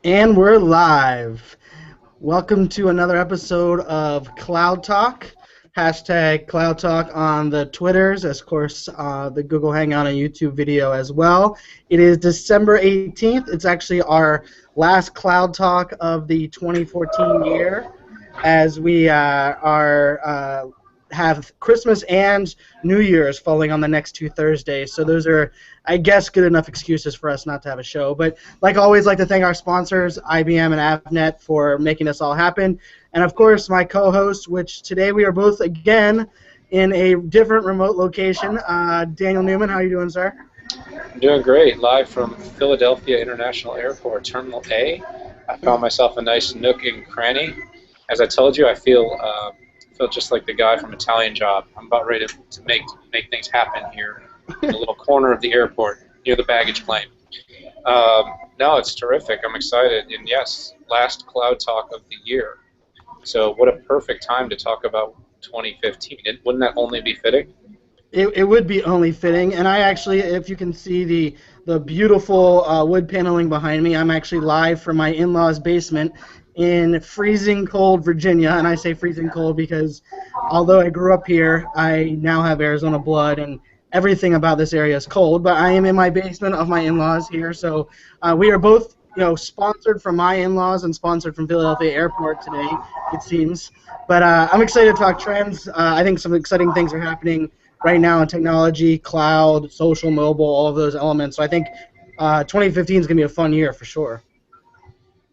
And we're live. Welcome to another episode of Cloud Talk. Hashtag Cloud Talk on the Twitters, of course, the Google Hangout and YouTube video as well. It is December 18th. It's actually our last Cloud Talk of the 2014 year, as we have Christmas and New Year's falling on the next two Thursdays. So those are, I guess, good enough excuses for us not to have a show. But like always, like to thank our sponsors, IBM and Avnet, for making this all happen. And of course, my co-host, which today we are both again in a different remote location. Daniel Newman, how are you doing, sir? I'm doing great. Live from Philadelphia International Airport, Terminal A. I found myself a nice nook and cranny. As I told you, I feel just like the guy from Italian Job. I'm about ready to make things happen here in a little corner of the airport near the baggage claim. No, it's terrific. I'm excited. And yes, last Cloud Talk of the year. So what a perfect time to talk about 2015. Wouldn't that only be fitting? It would be only fitting, and I actually, if you can see the beautiful wood paneling behind me, I'm actually live from my in-laws' basement in freezing cold Virginia, and I say freezing cold because although I grew up here, I now have Arizona blood, and everything about this area is cold, but I am in my basement of my in-laws here, so we are both, sponsored from my in-laws and sponsored from Philadelphia Airport today, it seems. But I'm excited to talk trends. I think some exciting things are happening right now in technology, cloud, social, mobile, all of those elements. So I think 2015 is going to be a fun year for sure.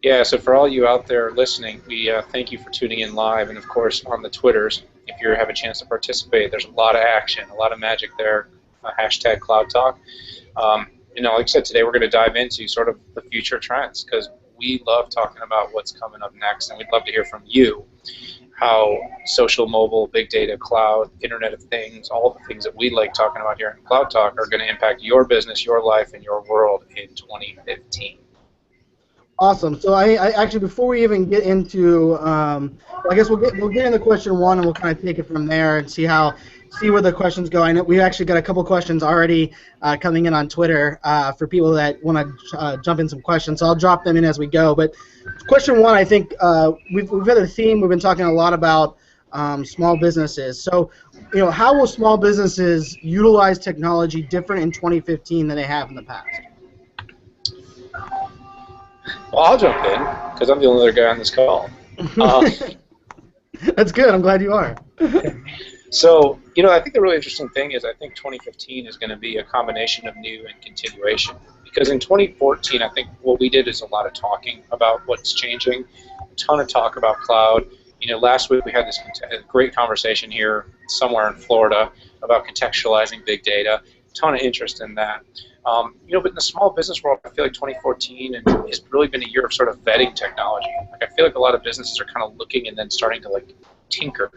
Yeah, so for all you out there listening, we thank you for tuning in live, and of course on the Twitters, if you have a chance to participate, there's a lot of action, a lot of magic there, hashtag Cloud Talk. Like I said, today we're going to dive into sort of the future trends, because we love talking about what's coming up next, and we'd love to hear from you how social, mobile, big data, cloud, Internet of Things, all the things that we like talking about here in Cloud Talk are going to impact your business, your life, and your world in 2015. Awesome. So I actually, before we even get into, I guess we'll get into question one, and we'll kind of take it from there and see where the questions go. I know we actually got a couple questions already coming in on Twitter for people that want to jump in some questions. So I'll drop them in as we go. But question one, I think we've had a theme. We've been talking a lot about small businesses. So, how will small businesses utilize technology different in 2015 than they have in the past? Well, I'll jump in, because I'm the only other guy on this call. That's good. I'm glad you are. So, I think the really interesting thing is I think 2015 is going to be a combination of new and continuation. Because in 2014, I think what we did is a lot of talking about what's changing, a ton of talk about cloud. Last week we had this great conversation here somewhere in Florida about contextualizing big data. A ton of interest in that. But in the small business world, I feel like 2014 has really been a year of sort of vetting technology. Like, I feel like a lot of businesses are kind of looking and then starting to tinker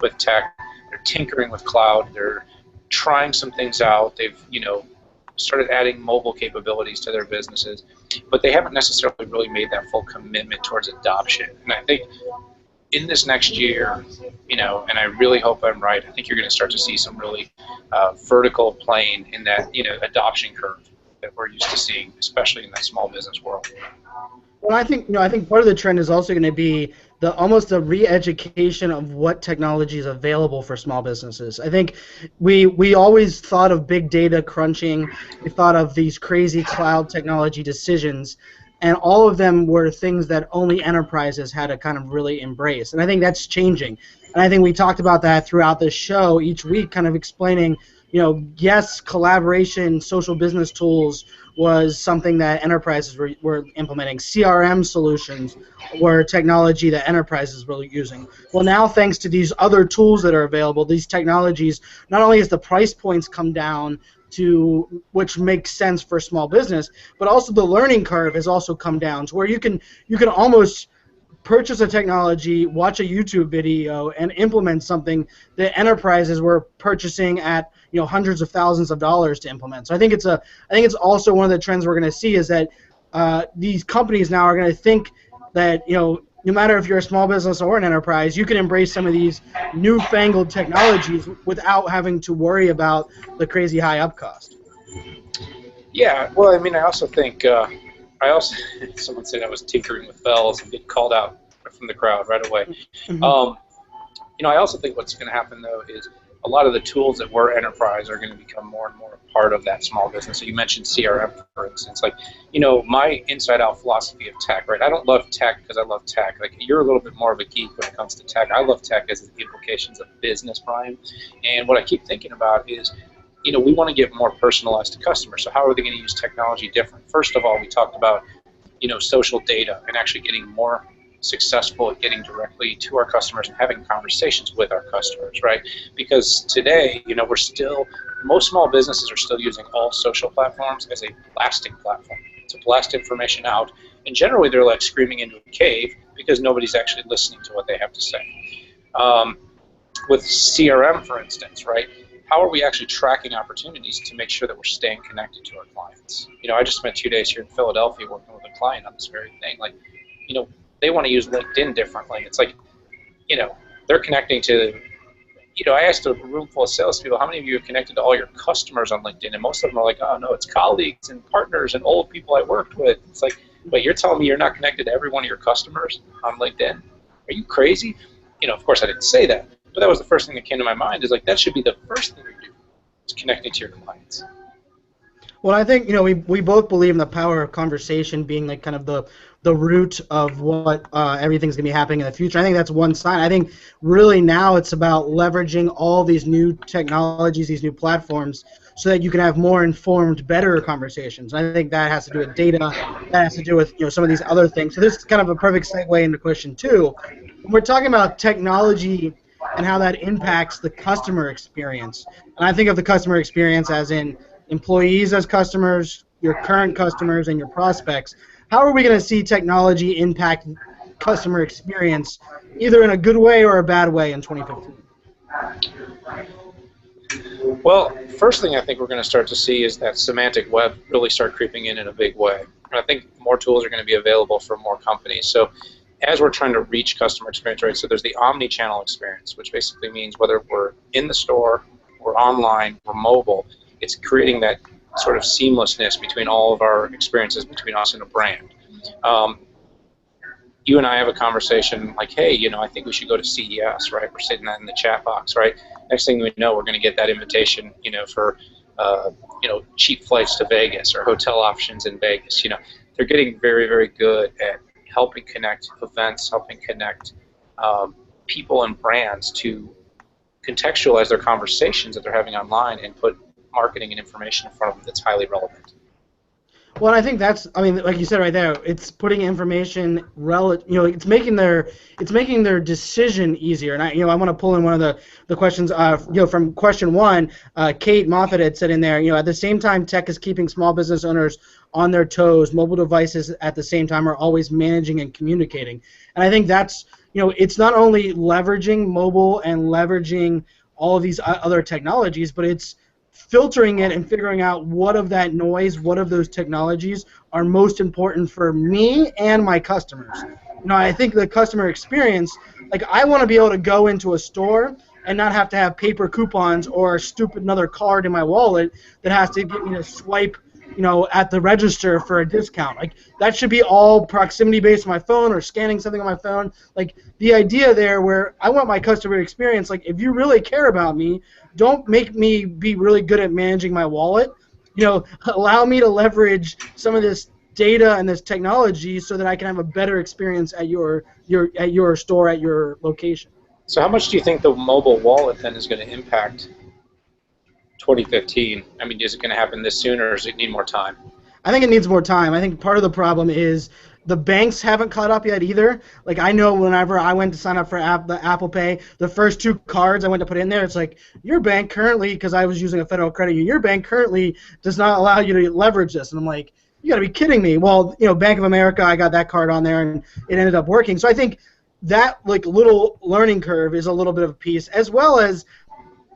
with tech. They're tinkering with cloud. They're trying some things out. They've started adding mobile capabilities to their businesses, but they haven't necessarily really made that full commitment towards adoption. And I think in this next year, and I really hope I'm right, I think you're going to start to see some really vertical plane in that, adoption curve that we're used to seeing, especially in that small business world. Well, I think part of the trend is also going to be almost a re-education of what technology is available for small businesses. I think we always thought of big data crunching, we thought of these crazy cloud technology decisions, and all of them were things that only enterprises had to kind of really embrace. And I think that's changing. And I think we talked about that throughout the show each week, kind of explaining, yes, collaboration, social business tools was something that enterprises were implementing. CRM solutions were technology that enterprises were using. Well, now, thanks to these other tools that are available, these technologies, not only has the price points come down, to which makes sense for small business, but also the learning curve has also come down to where you can almost purchase a technology, watch a YouTube video, and implement something that enterprises were purchasing at hundreds of thousands of dollars to implement. So I think it's also one of the trends we're going to see is that these companies now are going to think that no matter if you're a small business or an enterprise, you can embrace some of these newfangled technologies without having to worry about the crazy high up cost. Yeah, well, I mean, I also think I also someone said I was tinkering with bells and getting called out from the crowd right away. Mhm. I also think what's going to happen though is a lot of the tools that were enterprise are going to become more and more a part of that small business. So you mentioned CRM, for instance. Like, my inside-out philosophy of tech, right? I don't love tech because I love tech. Like, you're a little bit more of a geek when it comes to tech. I love tech as the implications of business, Brian. And what I keep thinking about is, we want to get more personalized to customers. So how are they going to use technology different? First of all, we talked about social data and actually getting more successful at getting directly to our customers and having conversations with our customers, right? Because today, most small businesses are still using all social platforms as a blasting platform to blast information out. And generally, they're like screaming into a cave because nobody's actually listening to what they have to say. With CRM, for instance, right? How are we actually tracking opportunities to make sure that we're staying connected to our clients? I just spent 2 days here in Philadelphia working with a client on this very thing. Like, they want to use LinkedIn differently. It's like, they're connecting to, I asked a room full of salespeople, how many of you are connected to all your customers on LinkedIn? And most of them are like, oh, no, it's colleagues and partners and old people I worked with. It's like, wait, you're telling me you're not connected to every one of your customers on LinkedIn? Are you crazy? Of course I didn't say that, but that was the first thing that came to my mind is like, that should be the first thing you do, is connecting to your clients. Well, I think we both believe in the power of conversation being like kind of the root of what everything's gonna be happening in the future. I think that's one side. I think really now it's about leveraging all these new technologies, these new platforms, so that you can have more informed, better conversations. And I think that has to do with data. That has to do with some of these other things. So this is kind of a perfect segue into question 2. When we're talking about technology and how that impacts the customer experience, and I think of the customer experience as in employees as customers, your current customers, and your prospects. How are we going to see technology impact customer experience, either in a good way or a bad way in 2015? Well, first thing I think we're going to start to see is that semantic web really start creeping in a big way. And I think more tools are going to be available for more companies. So as we're trying to reach customer experience, right, so there's the omni-channel experience, which basically means whether we're in the store, we're online, we're mobile, it's creating that sort of seamlessness between all of our experiences between us and a brand. You and I have a conversation like, hey, I think we should go to CES, right? We're sitting in the chat box, right? Next thing we know, we're going to get that invitation, for, cheap flights to Vegas or hotel options in Vegas. They're getting very, very good at helping connect events, helping connect people and brands to contextualize their conversations that they're having online and put marketing and information in front of them that's highly relevant. Well, I think that's, like you said right there, it's putting information it's making their decision easier. And I want to pull in one of the questions, from question 1, Kate Moffat had said in there, at the same time tech is keeping small business owners on their toes, mobile devices at the same time are always managing and communicating. And I think that's, it's not only leveraging mobile and leveraging all of these other technologies, but it's filtering it and figuring out what of that noise, what of those technologies are most important for me and my customers. I think the customer experience, like I want to be able to go into a store and not have to have paper coupons or another card in my wallet that has to get me to swipe, at the register for a discount. Like that should be all proximity based on my phone or scanning something on my phone. Like the idea there where I want my customer experience, like if you really care about me, don't make me be really good at managing my wallet. Allow me to leverage some of this data and this technology so that I can have a better experience at your store, at your location. So how much do you think the mobile wallet then is going to impact 2015? Is it going to happen this soon, or does it need more time? I think it needs more time. I think part of the problem is the banks haven't caught up yet either. Like I know whenever I went to sign up for the Apple Pay, the first 2 cards I went to put in there, it's like, your bank currently, because I was using a federal credit union, your bank currently does not allow you to leverage this. And I'm like, you got to be kidding me. Well, Bank of America, I got that card on there, and it ended up working. So I think that little learning curve is a little bit of a piece, as well as,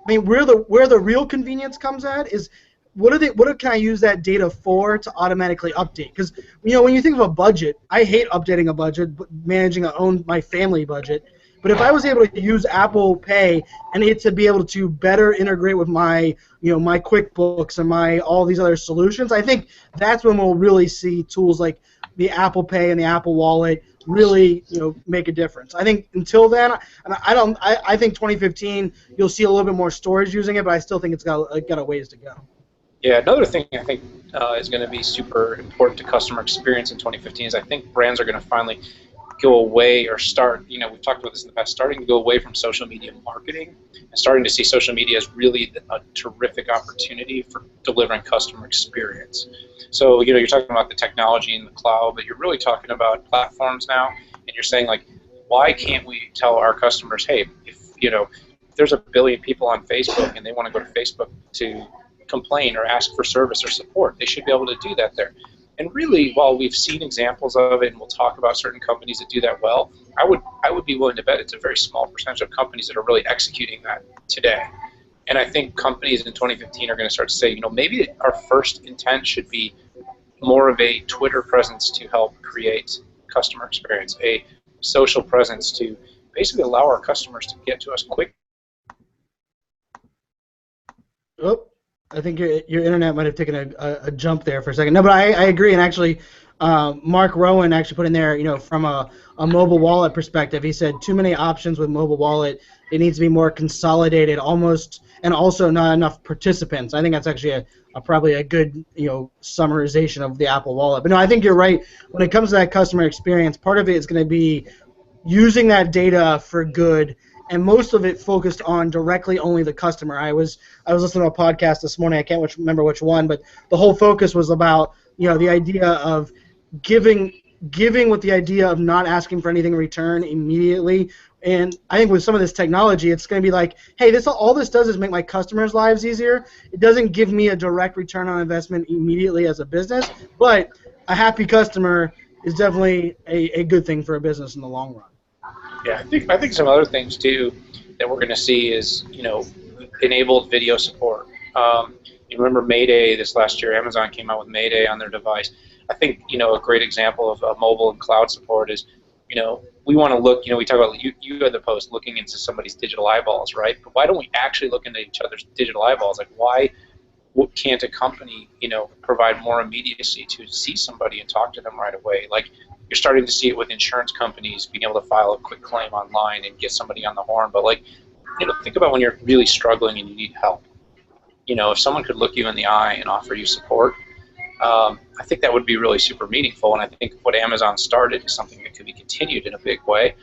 where the real convenience comes at is what can I use that data for to automatically update? Because when you think of a budget, I hate updating a budget, managing my family budget. But if I was able to use Apple Pay and it to be able to better integrate with my my QuickBooks and all these other solutions, I think that's when we'll really see tools like the Apple Pay and the Apple Wallet really make a difference. I think until then, I think 2015 you'll see a little bit more stores using it, but I still think it's got a ways to go. Yeah, another thing I think is going to be super important to customer experience in 2015 is I think brands are going to finally go away or start, we've talked about this in the past, starting to go away from social media marketing and starting to see social media as really a terrific opportunity for delivering customer experience. So, you're talking about the technology in the cloud, but you're really talking about platforms now, and you're saying, like, why can't we tell our customers, hey, if there's a billion people on Facebook and they want to go to Facebook to complain or ask for service or support, they should be able to do that there. And really, while we've seen examples of it and we'll talk about certain companies that do that well, I would be willing to bet it's a very small percentage of companies that are really executing that today. And I think companies in 2015 are going to start to say, maybe our first intent should be more of a Twitter presence to help create customer experience, a social presence to basically allow our customers to get to us quick. Oh, I think your internet might have taken a jump there for a second. No, but I agree. And actually, Mark Rowan actually put in there, from a mobile wallet perspective, he said too many options with mobile wallet. It needs to be more consolidated, almost, and also not enough participants. I think that's actually probably a good summarization of the Apple Wallet. But no, I think you're right. When it comes to that customer experience, part of it is going to be using that data for good, and most of it focused on directly only the customer. I was listening to a podcast this morning. I can't remember which one, but the whole focus was about the idea of giving with the idea of not asking for anything in return immediately. And I think with some of this technology, it's going to be like, hey, all this does is make my customers' lives easier. It doesn't give me a direct return on investment immediately as a business, but a happy customer is definitely a good thing for a business in the long run. Yeah, I think some other things too that we're going to see is enabled video support. You remember Mayday this last year? Amazon came out with Mayday on their device. I think a great example of mobile and cloud support is we want to look. We talk about you had the post looking into somebody's digital eyeballs, right? But why don't we actually look into each other's digital eyeballs? Like why can't a company provide more immediacy to see somebody and talk to them right away? Like you're starting to see it with insurance companies being able to file a quick claim online and get somebody on the horn. But think about when you're really struggling and you need help. If someone could look you in the eye and offer you support, I think that would be really super meaningful. And I think what Amazon started is something that could be continued in a big way,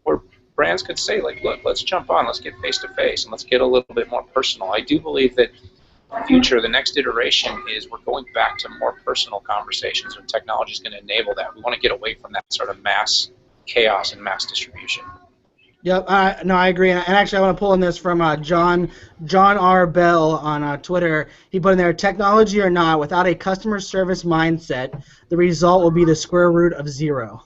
where brands could say, like, look, let's jump on, let's get face-to-face, and let's get a little bit more personal. I do believe that the next iteration is we're going back to more personal conversations, and technology is going to enable that. We want to get away from that sort of mass chaos and mass distribution. Yep, no, I agree. And actually, I want to pull in this from John R. Bell on Twitter. He put in there, technology or not, without a customer service mindset, the result will be the square root of zero.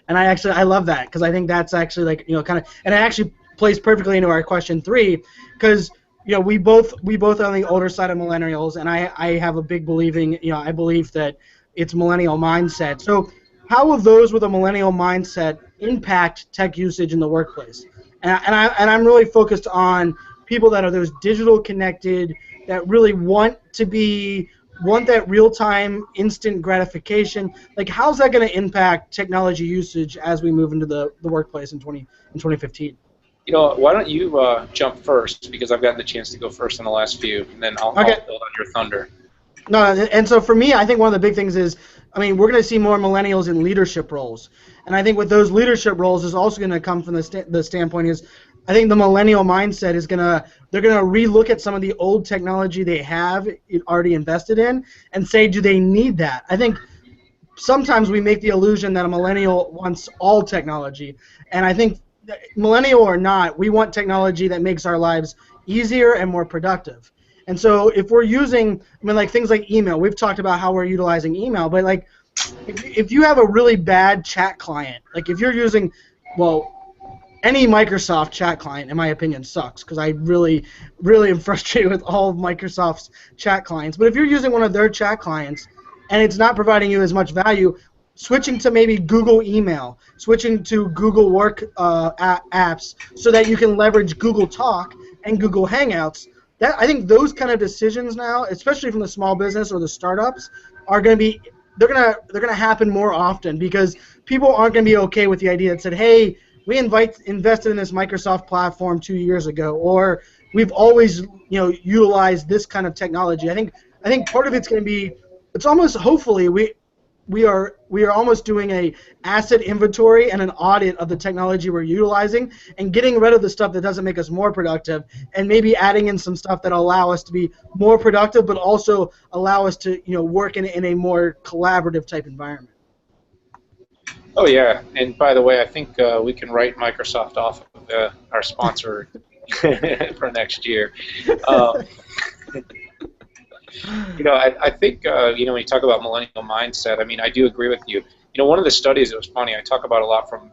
And I love that, because I think that's actually kind of, and it actually plays perfectly into our question 3, because we both are on the older side of millennials, and I have a big believing, I believe that it's millennial mindset. So how will those with a millennial mindset impact tech usage in the workplace? And I'm really focused on people that are those digital connected, that really want that real-time instant gratification. Like, how's that going to impact technology usage as we move into the workplace in 2015? Why don't you jump first, because I've gotten the chance to go first in the last few, and then I'll build on your thunder. No, and so for me, I think one of the big things is, we're going to see more millennials in leadership roles. And I think with those leadership roles is also going to come from the standpoint is, I think the millennial mindset is they're going to relook at some of the old technology they have already invested in and say, do they need that? I think sometimes we make the illusion that a millennial wants all technology. And I think millennial or not, we want technology that makes our lives easier and more productive. And so if we're using, things like email, we've talked about how we're utilizing email, but if you have a really bad chat client, if you're using, any Microsoft chat client, in my opinion, sucks, because I really, really am frustrated with all of Microsoft's chat clients. But if you're using one of their chat clients and it's not providing you as much value, switching to maybe Google Email, switching to Google Work apps so that you can leverage Google Talk and Google Hangouts, I think those kind of decisions now, especially from the small business or the startups, are going to be they're gonna happen more often because people aren't gonna be okay with the idea that said, hey, we invested in this Microsoft platform 2 years ago, or we've always utilized this kind of technology. I think part of it's going to be, it's almost, hopefully we are almost doing a asset inventory and an audit of the technology we're utilizing and getting rid of the stuff that doesn't make us more productive, and maybe adding in some stuff that allow us to be more productive but also allow us to work in a more collaborative type environment. Oh yeah, and by the way, I think we can write Microsoft off of our sponsor for next year. I think when you talk about millennial mindset, I mean, I do agree with you. One of the studies, it was funny, I talk about a lot from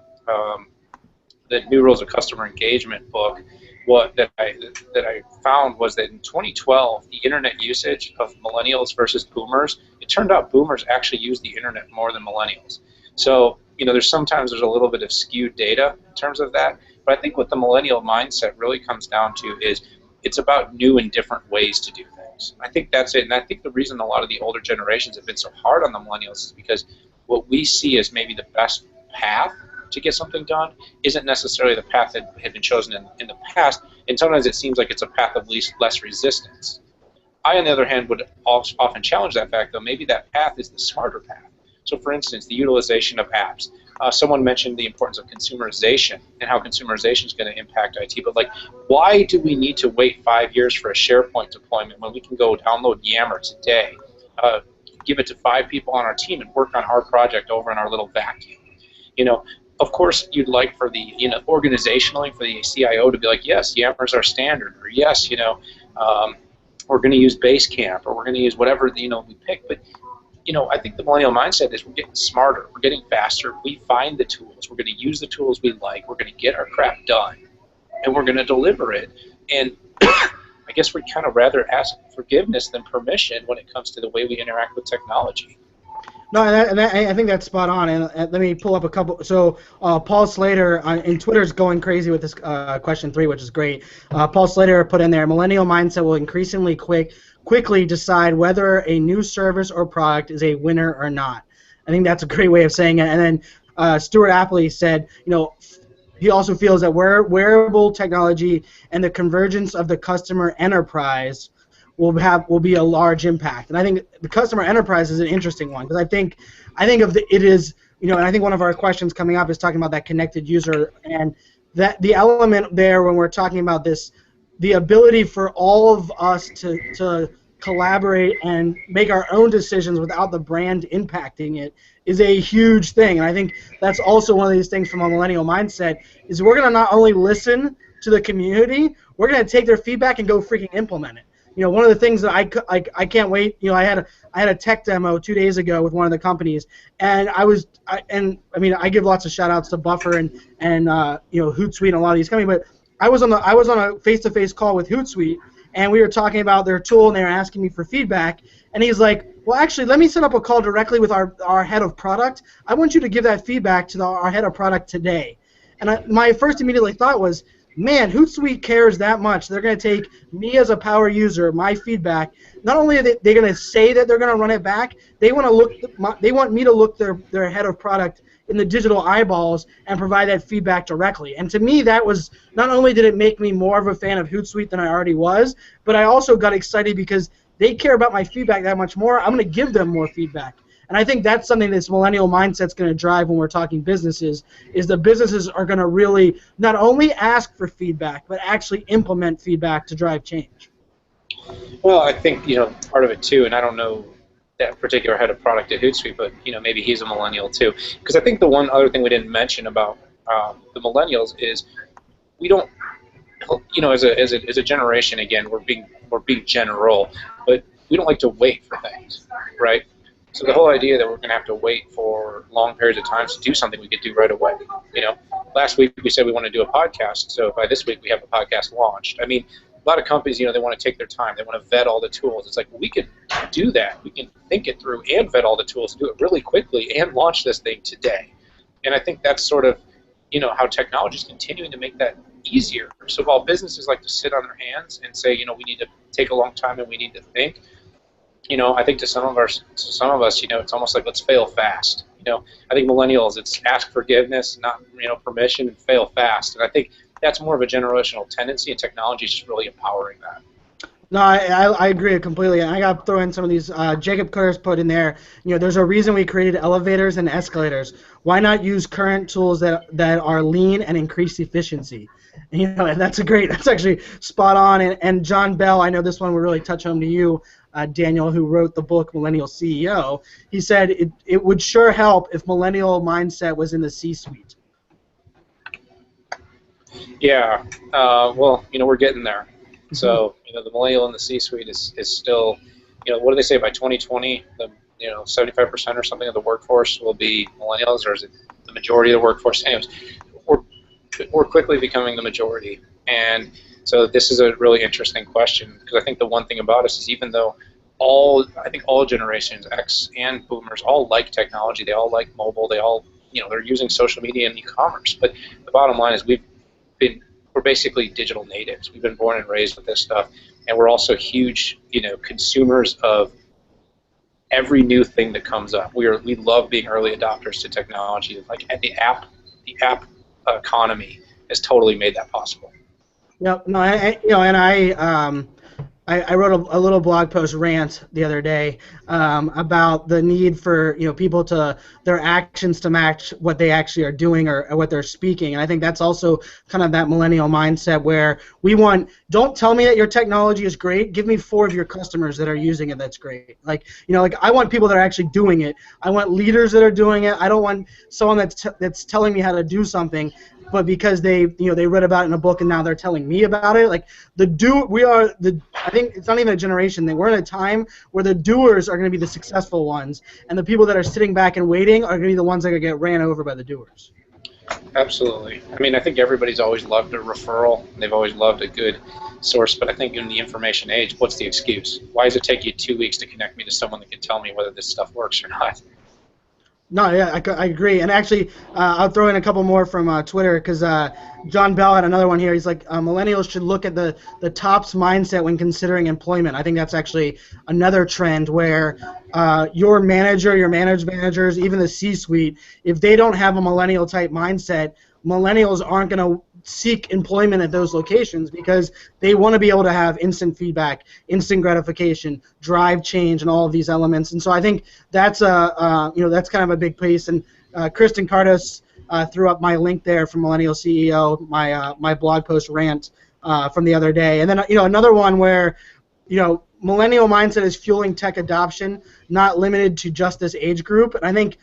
the New Rules of Customer Engagement book. That I found was that in 2012, the internet usage of millennials versus boomers, it turned out boomers actually use the internet more than millennials. So there's a little bit of skewed data in terms of that. But I think what the millennial mindset really comes down to is it's about new and different ways to do things. I think that's it. And I think the reason a lot of the older generations have been so hard on the millennials is because what we see as maybe the best path to get something done isn't necessarily the path that had been chosen in the past, and sometimes it seems like it's a path of less resistance. I, on the other hand, would often challenge that fact, though. Maybe that path is the smarter path. So, for instance, the utilization of apps. Someone mentioned the importance of consumerization and how consumerization is going to impact IT, but why do we need to wait 5 years for a SharePoint deployment when we can go download Yammer today, give it to 5 people on our team, and work on our project over in our little vacuum? Of course, you'd like for the organizationally for the CIO to be like, yes, Yammer's our standard, or yes, we're going to use Basecamp, or we're going to use whatever we pick. But I think the millennial mindset is we're getting smarter, we're getting faster. We find the tools, we're going to use the tools we like, we're going to get our crap done, and we're going to deliver it. And I guess we'd kind of rather ask forgiveness than permission when it comes to the way we interact with technology. No, and I think that's spot on. And let me pull up a couple. So Paul Slater in Twitter is going crazy with this question 3, which is great. Paul Slater put in there, millennial mindset will increasingly quickly decide whether a new service or product is a winner or not. I think that's a great way of saying it. And then Stuart Apley said, he also feels that wearable technology and the convergence of the customer enterprise will be a large impact. And I think the customer enterprise is an interesting one, because I think it is, and I think one of our questions coming up is talking about that connected user, and that the element there when we're talking about this, the ability for all of us to collaborate and make our own decisions without the brand impacting it is a huge thing. And I think that's also one of these things from a millennial mindset, is we're going to not only listen to the community, we're going to take their feedback and go freaking implement it. One of the things that I can't wait. I had a tech demo 2 days ago with one of the companies, and I give lots of shout outs to Buffer and Hootsuite and a lot of these companies, but I was on a face-to-face call with Hootsuite, and we were talking about their tool, and they were asking me for feedback, and he's like, well, actually, let me set up a call directly with our head of product. I want you to give that feedback to our head of product today. And my first immediately thought was, man, Hootsuite cares that much. They're going to take me as a power user, my feedback. Not only are they going to say that they're going to run it back, they want me to look their head of product in the digital eyeballs and provide that feedback directly. And to me, that was, not only did it make me more of a fan of Hootsuite than I already was, but I also got excited because they care about my feedback that much more. I'm going to give them more feedback. And I think that's something this millennial mindset's going to drive when we're talking businesses, is the businesses are going to really not only ask for feedback, but actually implement feedback to drive change. Well, I think, part of it too, and I don't know that particular head of product at Hootsuite, but, maybe he's a millennial too. Because I think the one other thing we didn't mention about the millennials is we don't, as a generation, again, we're being general, but we don't like to wait for things, right? So the whole idea that we're going to have to wait for long periods of time to do something we could do right away. Last week we said we want to do a podcast, so by this week we have a podcast launched. I mean, a lot of companies, they want to take their time. They want to vet all the tools. It's like, we could do that. We can think it through and vet all the tools and do it really quickly and launch this thing today. And I think that's sort of, how technology is continuing to make that easier. So while businesses like to sit on their hands and say, we need to take a long time and we need to think, I think to some of us, it's almost like let's fail fast. I think millennials, it's ask forgiveness, not permission, and fail fast. And I think that's more of a generational tendency, and technology is just really empowering that. No, I agree completely. And I got to throw in some of these. Jacob Curtis put in there, there's a reason we created elevators and escalators. Why not use current tools that are lean and increase efficiency? And that's actually spot on. And John Bell, I know this one will really touch home to you, Daniel, who wrote the book Millennial CEO. He said it would sure help if millennial mindset was in the C-suite. Yeah, well, we're getting there. So, the millennial in the C-suite is still, what do they say by 2020? 75% or something of the workforce will be millennials, or is it the majority of the workforce? Anyways, we're quickly becoming the majority, and so this is a really interesting question, because I think the one thing about us is, even though I think all generations, X and Boomers, all like technology, they all like mobile, they all, they're using social media and e-commerce, but the bottom line is we're basically digital natives. We've been born and raised with this stuff, and we're also huge, consumers of every new thing that comes up. We love being early adopters to technology. Like the app economy has totally made that possible. Yep. No, I wrote a little blog post rant the other day about the need for people to their actions to match what they actually are doing or what they're speaking, and I think that's also kind of that millennial mindset where don't tell me that your technology is great, give me 4 of your customers that are using it that's great. Like I want people that are actually doing it. I want leaders that are doing it. I don't want someone that's telling me how to do something, but because they read about it in a book and now they're telling me about it. Like I think it's not even a generation thing. We're in a time where the doers are going to be the successful ones, and the people that are sitting back and waiting are going to be the ones that are going to get ran over by the doers. Absolutely. I mean, I think everybody's always loved a referral. They've always loved a good source, but I think in the information age, what's the excuse? Why does it take you 2 weeks to connect me to someone that can tell me whether this stuff works or not? No, yeah, I agree. And actually, I'll throw in a couple more from Twitter, because John Bell had another one here. He's like, millennials should look at the TOPS mindset when considering employment. I think that's actually another trend where your manager, your managers, even the C-suite, if they don't have a millennial-type mindset, millennials aren't going to seek employment at those locations, because they want to be able to have instant feedback, instant gratification, drive change, and all of these elements. And so I think that's that's kind of a big piece. And Kristen Cardos threw up my link there from Millennial CEO, my blog post rant from the other day. And then another one where millennial mindset is fueling tech adoption, not limited to just this age group. And I think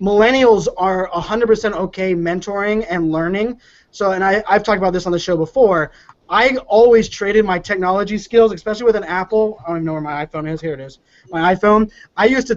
millennials are 100% okay mentoring and learning. So, and I've talked about this on the show before, I always traded my technology skills, especially with an Apple. I don't even know where my iPhone is. Here it is. My iPhone. I used to,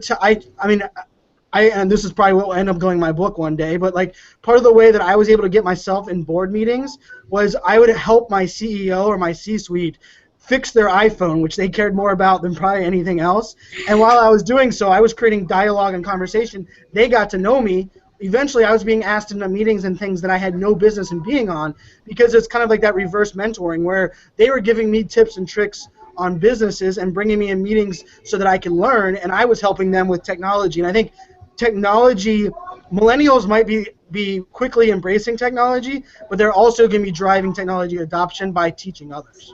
and this is probably what will end up going in my book one day, but like part of the way that I was able to get myself in board meetings was I would help my CEO or my C-suite fix their iPhone, which they cared more about than probably anything else. And while I was doing so, I was creating dialogue and conversation. They got to know me. Eventually, I was being asked into meetings and things that I had no business in being on, because it's kind of like that reverse mentoring where they were giving me tips and tricks on businesses and bringing me in meetings so that I could learn, and I was helping them with technology. And I think technology, millennials might be quickly embracing technology, but they're also going to be driving technology adoption by teaching others.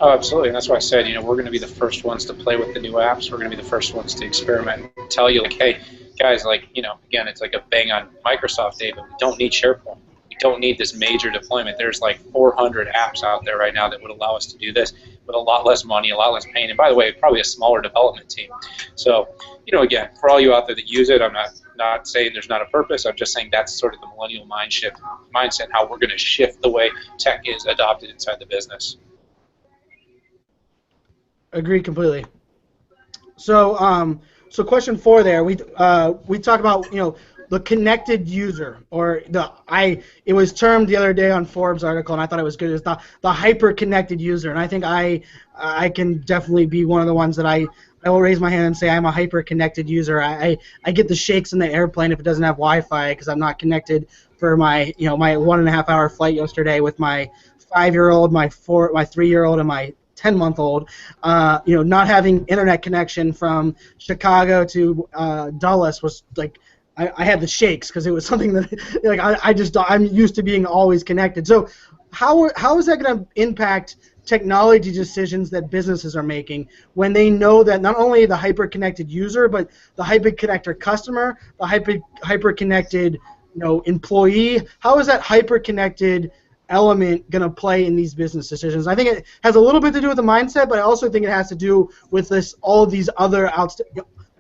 Oh, absolutely, and that's why I said, we're going to be the first ones to play with the new apps. We're going to be the first ones to experiment and tell you, like, hey, guys, like, again, it's like a bang on Microsoft day, but we don't need SharePoint. We don't need this major deployment. There's like 400 apps out there right now that would allow us to do this with a lot less money, a lot less pain, and by the way, probably a smaller development team. So, again, for all you out there that use it, I'm not saying there's not a purpose. I'm just saying that's sort of the millennial mindset, how we're going to shift the way tech is adopted inside the business. Agree completely. So, so question 4 there, we talk about the connected user, or it was termed the other day on Forbes article, and I thought it was good. It's the hyper connected user, and I think I can definitely be one of the ones that I will raise my hand and say I'm a hyper connected user. I get the shakes in the airplane if it doesn't have Wi-Fi, because I'm not connected for my my 1.5 hour flight yesterday with my 5-year-old, my 3-year-old, and my 10-month-old, not having internet connection from Chicago to Dulles was like, I had the shakes because it was something that like I'm used to being always connected. So how is that going to impact technology decisions that businesses are making when they know that not only the hyper-connected user, but the hyper-connected customer, the hyper-connected employee? How is that hyper-connected element going to play in these business decisions? I think it has a little bit to do with the mindset, but I also think it has to do with all of these other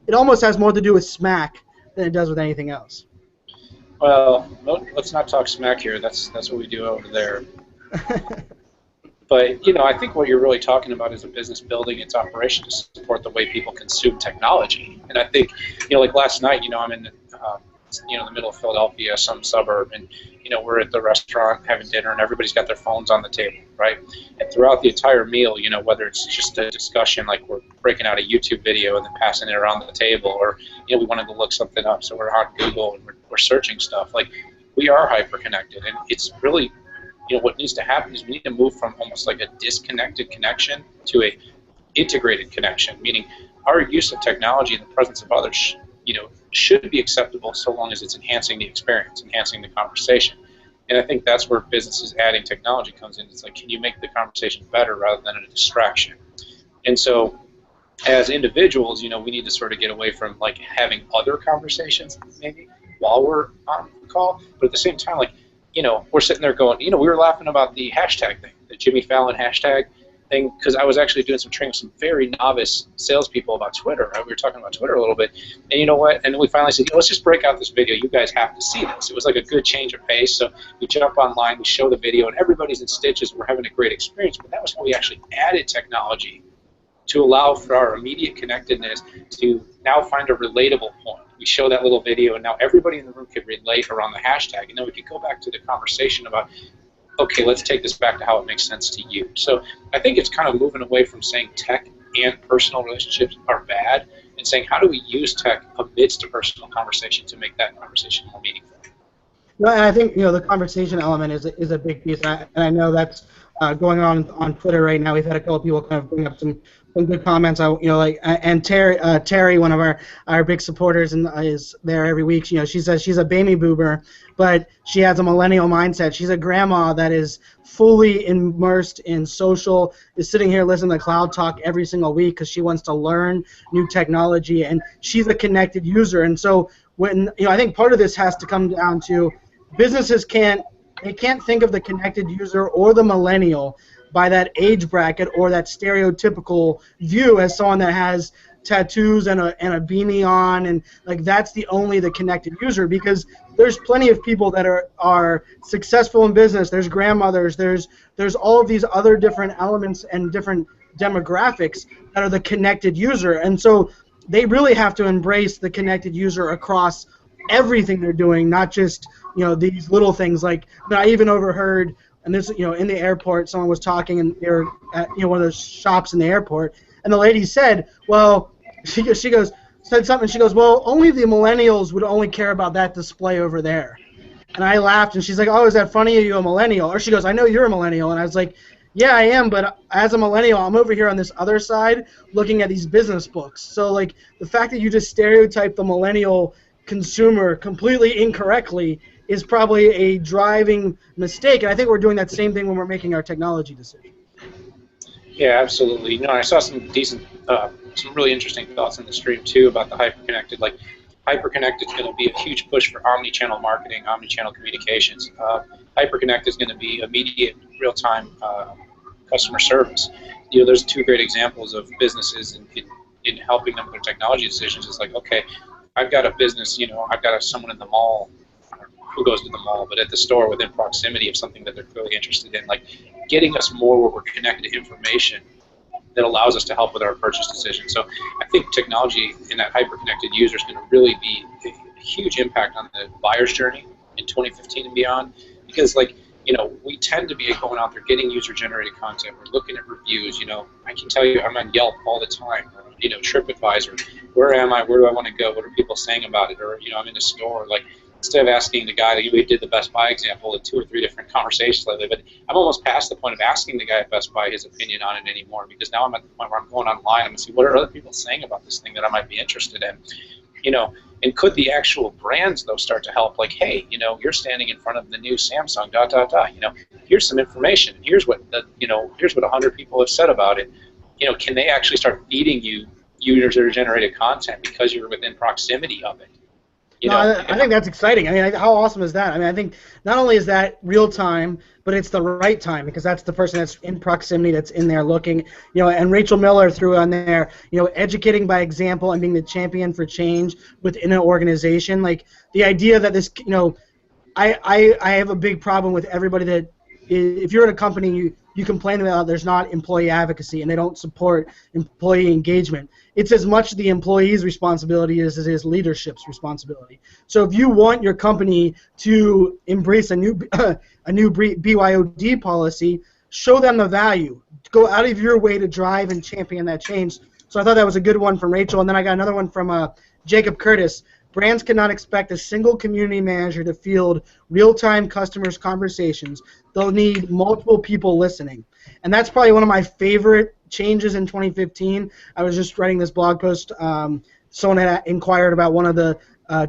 it almost has more to do with smack than it does with anything else. Well, let's not talk smack here. That's what we do over there. But I think what you're really talking about is a business building its operation to support the way people consume technology. And I think, like last night, I'm in, the middle of Philadelphia, some suburb, and we're at the restaurant having dinner, and everybody's got their phones on the table, right? And throughout the entire meal, whether it's just a discussion, like we're breaking out a YouTube video and then passing it around the table, or we wanted to look something up, so we're on Google and we're searching stuff. Like, we are hyper connected, and it's really, what needs to happen is we need to move from almost like a disconnected connection to a integrated connection, meaning our use of technology in the presence of others, should be acceptable so long as it's enhancing the experience, enhancing the conversation. And I think that's where businesses adding technology comes in. It's like, can you make the conversation better rather than a distraction? And so as individuals, we need to sort of get away from like having other conversations maybe while we're on the call, but at the same time, like, we're sitting there going, we were laughing about the hashtag thing, the Jimmy Fallon hashtag thing, because I was actually doing some training with some very novice salespeople about Twitter. Right? We were talking about Twitter a little bit, and you know what? And we finally said, let's just break out this video. You guys have to see this. It was like a good change of pace. So we jump online, we show the video, and everybody's in stitches. We're having a great experience. But that was how we actually added technology to allow for our immediate connectedness to now find a relatable point. We show that little video, and now everybody in the room could relate around the hashtag, and then we could go back to the conversation about, okay, let's take this back to how it makes sense to you. So I think it's kind of moving away from saying tech and personal relationships are bad, and saying how do we use tech amidst a personal conversation to make that conversation more meaningful. No, and I think the conversation element is a big piece, and I know that's going on Twitter right now. We've had a couple of people kind of bring up some good comments. And Terry, one of our big supporters, and is there every week. She says she's a baby boomer, but she has a millennial mindset. She's a grandma that is fully immersed in social, is sitting here listening to Cloud Talk every single week because she wants to learn new technology, and she's a connected user. And so when I think part of this has to come down to businesses can't think of the connected user or the millennial by that age bracket or that stereotypical view as someone that has tattoos and a beanie on, and like that's the connected user, because there's plenty of people that are successful in business. There's grandmothers, there's all of these other different elements and different demographics that are the connected user, and so they really have to embrace the connected user across everything they're doing, not just these little things. Like, I even overheard, and this in the airport, someone was talking, and they were at one of those shops in the airport, and the lady said, well, she said something. She goes, well, only the millennials would only care about that display over there. And I laughed, and she's like, oh, is that funny? Are you a millennial? Or she goes, I know you're a millennial. And I was like, yeah, I am, but as a millennial, I'm over here on this other side looking at these business books. So like the fact that you just stereotype the millennial consumer completely incorrectly is probably a driving mistake, and I think we're doing that same thing when we're making our technology decisions. Yeah, absolutely. I saw some some really interesting thoughts in the stream too about the hyper-connected. Like, hyper-connected is going to be a huge push for omni-channel marketing, omni-channel communications. Hyper-connected is going to be immediate, real-time customer service. There's two great examples of businesses in helping them with their technology decisions. It's like, okay, I've got a business, I've got someone in the mall, who goes to the mall, but at the store within proximity of something that they're clearly interested in, like getting us more where we're connected to information that allows us to help with our purchase decision. So I think technology in that hyper-connected user is going to really be a huge impact on the buyer's journey in 2015 and beyond, because we tend to be going out there getting user-generated content. We're looking at reviews. I can tell you I'm on Yelp all the time, or, TripAdvisor. Where am I? Where do I want to go? What are people saying about it? Or, I'm in a store. Like, instead of asking the guy, we did the Best Buy example in 2 or 3 different conversations lately, but I'm almost past the point of asking the guy at Best Buy his opinion on it anymore, because now I'm at the point where I'm going online, I'm going to see what are other people saying about this thing that I might be interested in. And could the actual brands, though, start to help? Like, hey, you're standing in front of the new Samsung, ... Here's some information. Here's what here's what 100 people have said about it. Can they actually start feeding you user-generated content because you're within proximity of it? I think that's exciting. I mean, how awesome is that? I mean, I think not only is that real time, but it's the right time, because that's the person that's in proximity, that's in there looking. And Rachel Miller threw on there, educating by example and being the champion for change within an organization. Like the idea that this, I have a big problem with everybody that if you're in a company, you complain about there's not employee advocacy and they don't support employee engagement. It's as much the employee's responsibility as it is leadership's responsibility. So if you want your company to embrace a new BYOD policy, show them the value. Go out of your way to drive and champion that change. So I thought that was a good one from Rachel. And then I got another one from Jacob Curtis. Brands cannot expect a single community manager to field real-time customers' conversations. They'll need multiple people listening. And that's probably one of my favorite changes in 2015. I was just writing this blog post. Someone had inquired about one of the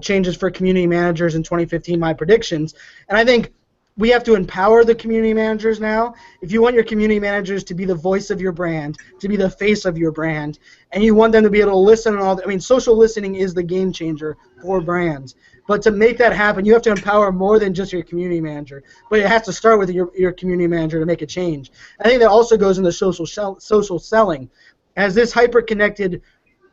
changes for community managers in 2015, my predictions. And I think we have to empower the community managers now. If you want your community managers to be the voice of your brand, to be the face of your brand, and you want them to be able to listen and all that, I mean, social listening is the game changer for brands. But to make that happen, you have to empower more than just your community manager. But it has to start with your community manager to make a change. I think that also goes into social selling. As this hyper-connected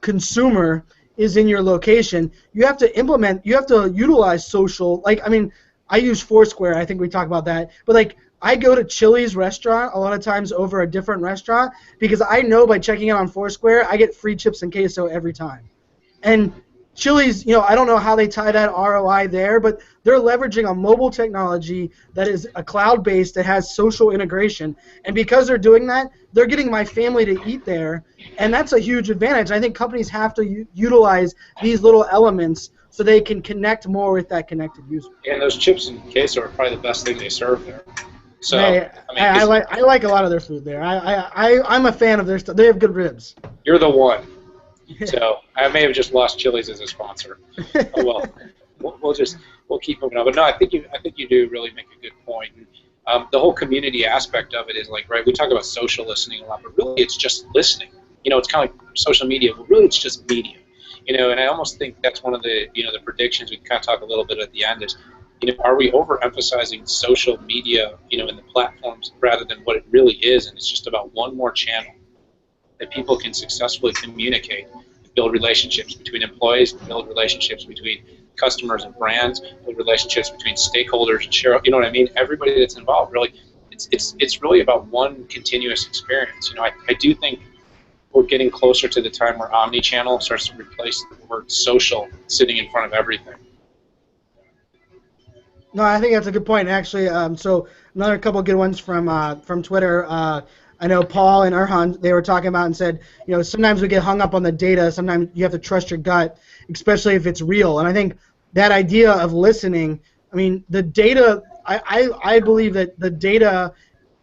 consumer is in your location, you have to utilize social. Like, I mean, I use Foursquare. I think we talk about that. But like, I go to Chili's restaurant a lot of times over a different restaurant because I know by checking it on Foursquare, I get free chips and queso every time. And Chili's, I don't know how they tie that ROI there, but they're leveraging a mobile technology that is a cloud-based that has social integration. And because they're doing that, they're getting my family to eat there, and that's a huge advantage. I think companies have to utilize these little elements so they can connect more with that connected user. And those chips and queso are probably the best thing they serve there. So I like a lot of their food there. I'm a fan of their stuff. They have good ribs. You're the one. So I may have just lost Chili's as a sponsor. Oh well, we'll keep moving on. But no, I think you do really make a good point. The whole community aspect of it is like, right, we talk about social listening a lot, but really it's just listening. It's kind of like social media, but really it's just media. And I almost think that's one of the the predictions we kind of talk a little bit at the end is, are we overemphasizing social media in the platforms rather than what it really is, and it's just about one more channel that people can successfully communicate, build relationships between employees, build relationships between customers and brands, build relationships between stakeholders and share. You know what I mean? Everybody that's involved, really, it's really about one continuous experience. I do think we're getting closer to the time where omni-channel starts to replace the word social sitting in front of everything. No, I think that's a good point. Actually, so another couple of good ones from Twitter. I know Paul and Erhan, they were talking about and said, sometimes we get hung up on the data. Sometimes you have to trust your gut, especially if it's real. And I think that idea of listening, I mean, the data, I believe that the data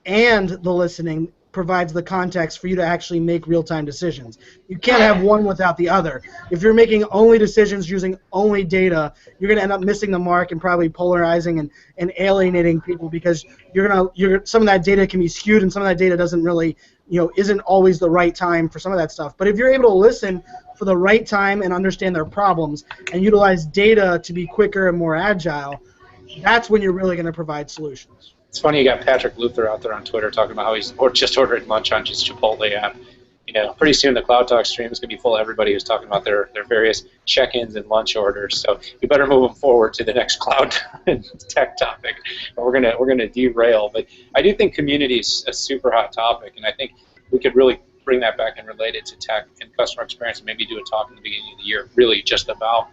and the listening provides the context for you to actually make real-time decisions. You can't have one without the other. If you're making only decisions using only data, you're going to end up missing the mark and probably polarizing and alienating people because some of that data can be skewed and some of that data doesn't really, isn't always the right time for some of that stuff. But if you're able to listen for the right time and understand their problems and utilize data to be quicker and more agile, that's when you're really going to provide solutions. It's funny you got Patrick Luther out there on Twitter talking about how he's just ordering lunch on his Chipotle app. Pretty soon the Cloud Talk stream is going to be full of everybody who's talking about their various check-ins and lunch orders. So we better move them forward to the next cloud tech topic, or we're gonna derail. But I do think community is a super hot topic, and I think we could really bring that back and relate it to tech and customer experience, and maybe do a talk in the beginning of the year, really just about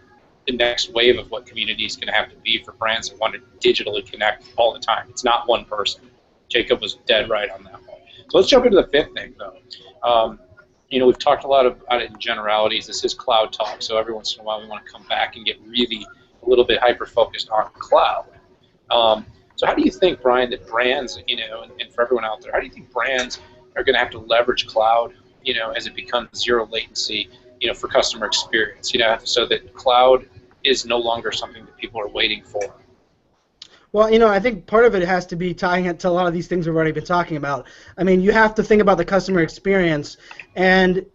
the next wave of what community is going to have to be for brands that want to digitally connect all the time. It's not one person. Jacob was dead right on that one. So let's jump into the fifth thing, though. We've talked a lot about it in generalities. This is Cloud Talk, so every once in a while we want to come back and get really a little bit hyper-focused on cloud. So how do you think, Brian, that brands, and for everyone out there, how do you think brands are going to have to leverage cloud, as it becomes zero latency, for customer experience, so that cloud is no longer something that people are waiting for? Well, I think part of it has to be tying it to a lot of these things we've already been talking about. I mean, you have to think about the customer experience, and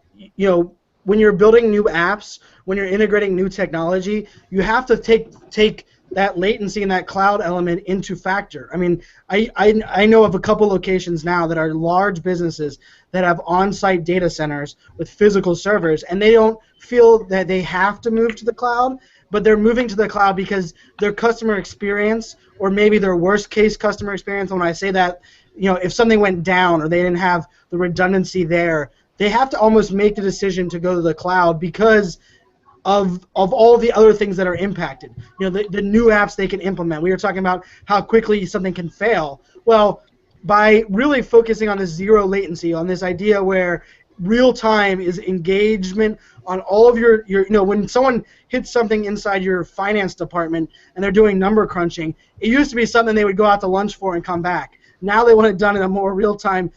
when you're building new apps, when you're integrating new technology, you have to take that latency and that cloud element into factor. I mean, I know of a couple locations now that are large businesses that have on-site data centers with physical servers, and they don't feel that they have to move to the cloud, but they're moving to the cloud because their customer experience, or maybe their worst-case customer experience, when I say that, if something went down or they didn't have the redundancy there, they have to almost make the decision to go to the cloud because of all the other things that are impacted. The new apps they can implement. We were talking about how quickly something can fail. Well, by really focusing on this zero latency, on this idea where real time is engagement on all of your when someone hits something inside your finance department and they're doing number crunching, it used to be something they would go out to lunch for and come back. Now they want it done in a more real-time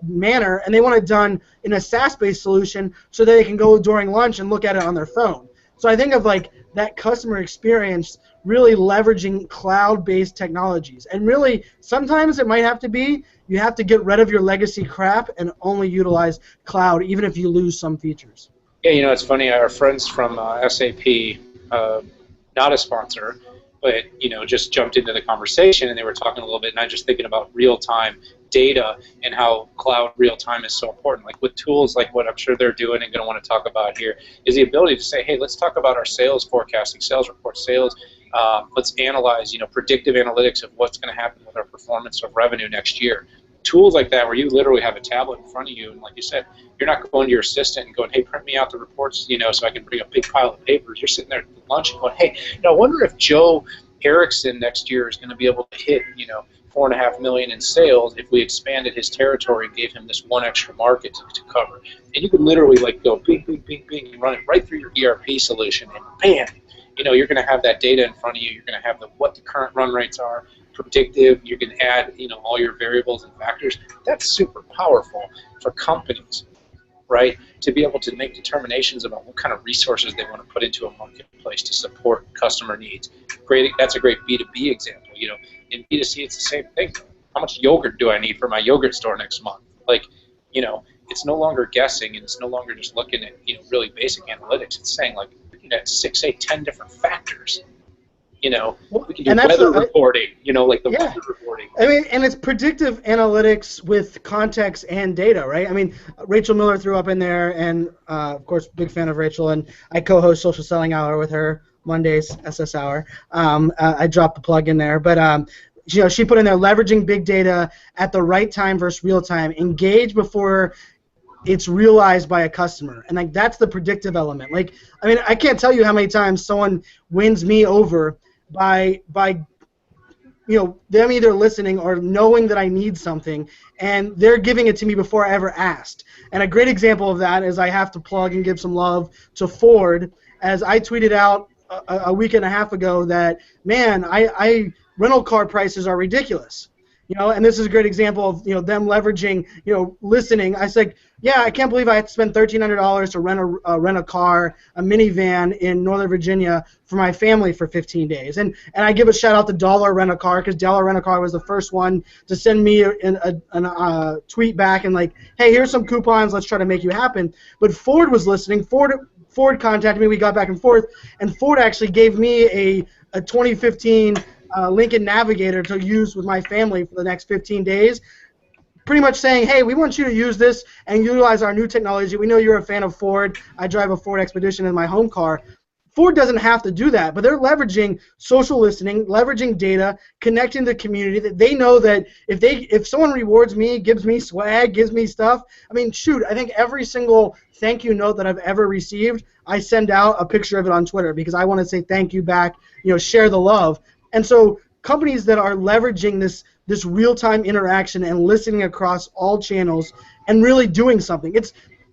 manner, and they want it done in a SaaS-based solution so that they can go during lunch and look at it on their phone. So I think of like that customer experience really leveraging cloud-based technologies. And really, sometimes it might have to be you have to get rid of your legacy crap and only utilize cloud, even if you lose some features. Yeah, it's funny. Our friends from SAP, not a sponsor, but just jumped into the conversation, and they were talking a little bit, and I'm just thinking about real-time data and how cloud real-time is so important. Like with tools like what I'm sure they're doing and going to want to talk about here is the ability to say, hey, let's talk about our sales forecasting, sales report, sales. Let's analyze, predictive analytics of what's going to happen with our performance of revenue next year. Tools like that where you literally have a tablet in front of you, and like you said, you're not going to your assistant and going, hey, print me out the reports, so I can bring a big pile of papers. You're sitting there at lunch and going, hey, I wonder if Joe Erickson next year is going to be able to hit, $4.5 million in sales if we expanded his territory and gave him this one extra market to cover. And you could literally go bing, bing, bing, bing, and run it right through your ERP solution, and bam, you're going to have that data in front of you. You're going to have what the current run rates are, predictive. You can add, all your variables and factors. That's super powerful for companies, right? To be able to make determinations about what kind of resources they want to put into a marketplace to support customer needs. Great. That's a great B2B example. In B2C, it's the same thing. How much yogurt do I need for my yogurt store next month? It's no longer guessing, and it's no longer just looking at, really basic analytics. It's saying, looking at 6, 8, 10 different factors. We can do weather reporting, like the weather reporting. I mean, and it's predictive analytics with context and data, right? I mean, Rachel Miller threw up in there, and of course, big fan of Rachel, and I co-host Social Selling Hour with her Mondays, SS Hour. I dropped the plug in there, but she put in there leveraging big data at the right time versus real time, engage before it's realized by a customer, and that's the predictive element. I mean, I can't tell you how many times someone wins me over by them either listening or knowing that I need something, and they're giving it to me before I ever asked. And a great example of that is I have to plug and give some love to Ford, as I tweeted out a week and a half ago that, man, I rental car prices are ridiculous. And this is a great example of them leveraging listening. I said, yeah, I can't believe I had to spend $1,300 to rent a car, a minivan in Northern Virginia for my family for 15 days. And I give a shout out to Dollar Rent a Car, because Dollar Rent a Car was the first one to send me a tweet back and hey, here's some coupons, let's try to make you happen. But Ford was listening. Ford contacted me. We got back and forth, and Ford actually gave me a 2015 Lincoln Navigator to use with my family for the next 15 days, pretty much saying, hey, we want you to use this and utilize our new technology. We know you're a fan of Ford. I drive a Ford Expedition in my home car. Ford doesn't have to do that, but they're leveraging social listening, leveraging data, connecting the community. That they know that if someone rewards me, gives me swag, gives me stuff, I mean, shoot, I think every single thank you note that I've ever received, I send out a picture of it on Twitter because I want to say thank you back, share the love. And so companies that are leveraging this real-time interaction and listening across all channels and really doing something.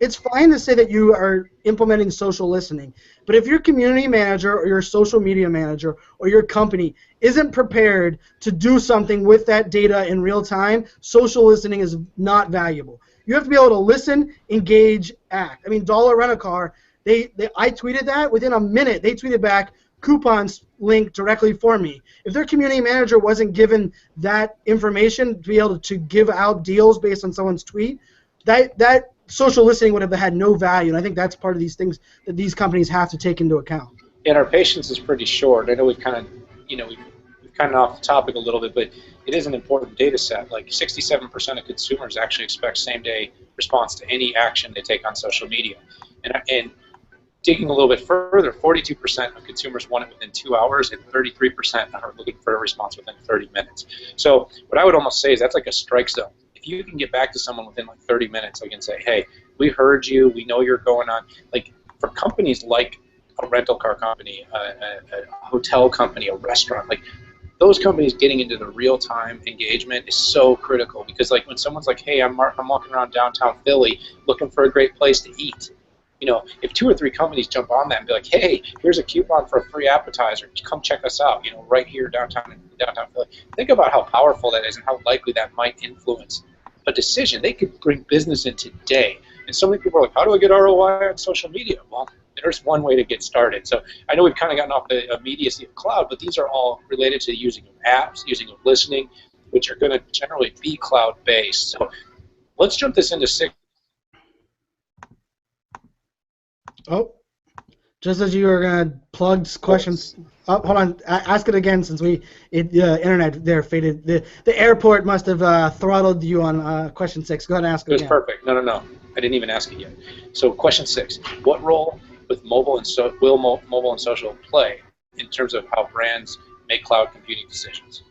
it's fine to say that you are implementing social listening, but if your community manager or your social media manager or your company isn't prepared to do something with that data in real time, social listening is not valuable. You have to be able to listen, engage, act. I mean, Dollar Rent-A-Car, I tweeted that. Within a minute, they tweeted back, coupons link directly for me. If their community manager wasn't given that information to be able to give out deals based on someone's tweet, that social listening would have had no value. And I think that's part of these things that these companies have to take into account. And our patience is pretty short. I know we've kind of, we've kind of off the topic a little bit, but it is an important data set. Like 67% of consumers actually expect same-day response to any action they take on social media. And digging a little bit further, 42% of consumers want it within 2 hours, and 33% are looking for a response within 30 minutes. So what I would almost say is that's like a strike zone. If you can get back to someone within like 30 minutes, I can say, hey, we heard you, we know you're going on. Like for companies like a rental car company, a hotel company, a restaurant, like those companies getting into the real-time engagement is so critical, because like when someone's like, hey, I'm walking around downtown Philly looking for a great place to eat, if 2 or 3 companies jump on that and be like, hey, here's a coupon for a free appetizer, come check us out, right here downtown Philly. Think about how powerful that is and how likely that might influence a decision. They could bring business in today. And so many people are like, how do I get ROI on social media? Well, there's one way to get started. So I know we've kind of gotten off the immediacy of cloud, but these are all related to using of apps, using of listening, which are going to generally be cloud-based. So let's jump this into 6. Oh, just as you were gonna plug questions. Oh, hold on. Ask it again, since internet there faded. The airport must have throttled you on question 6. Go ahead and ask it again. It was perfect. No. I didn't even ask it yet. So question 6: what role with mobile and mobile and social play in terms of how brands make cloud computing decisions?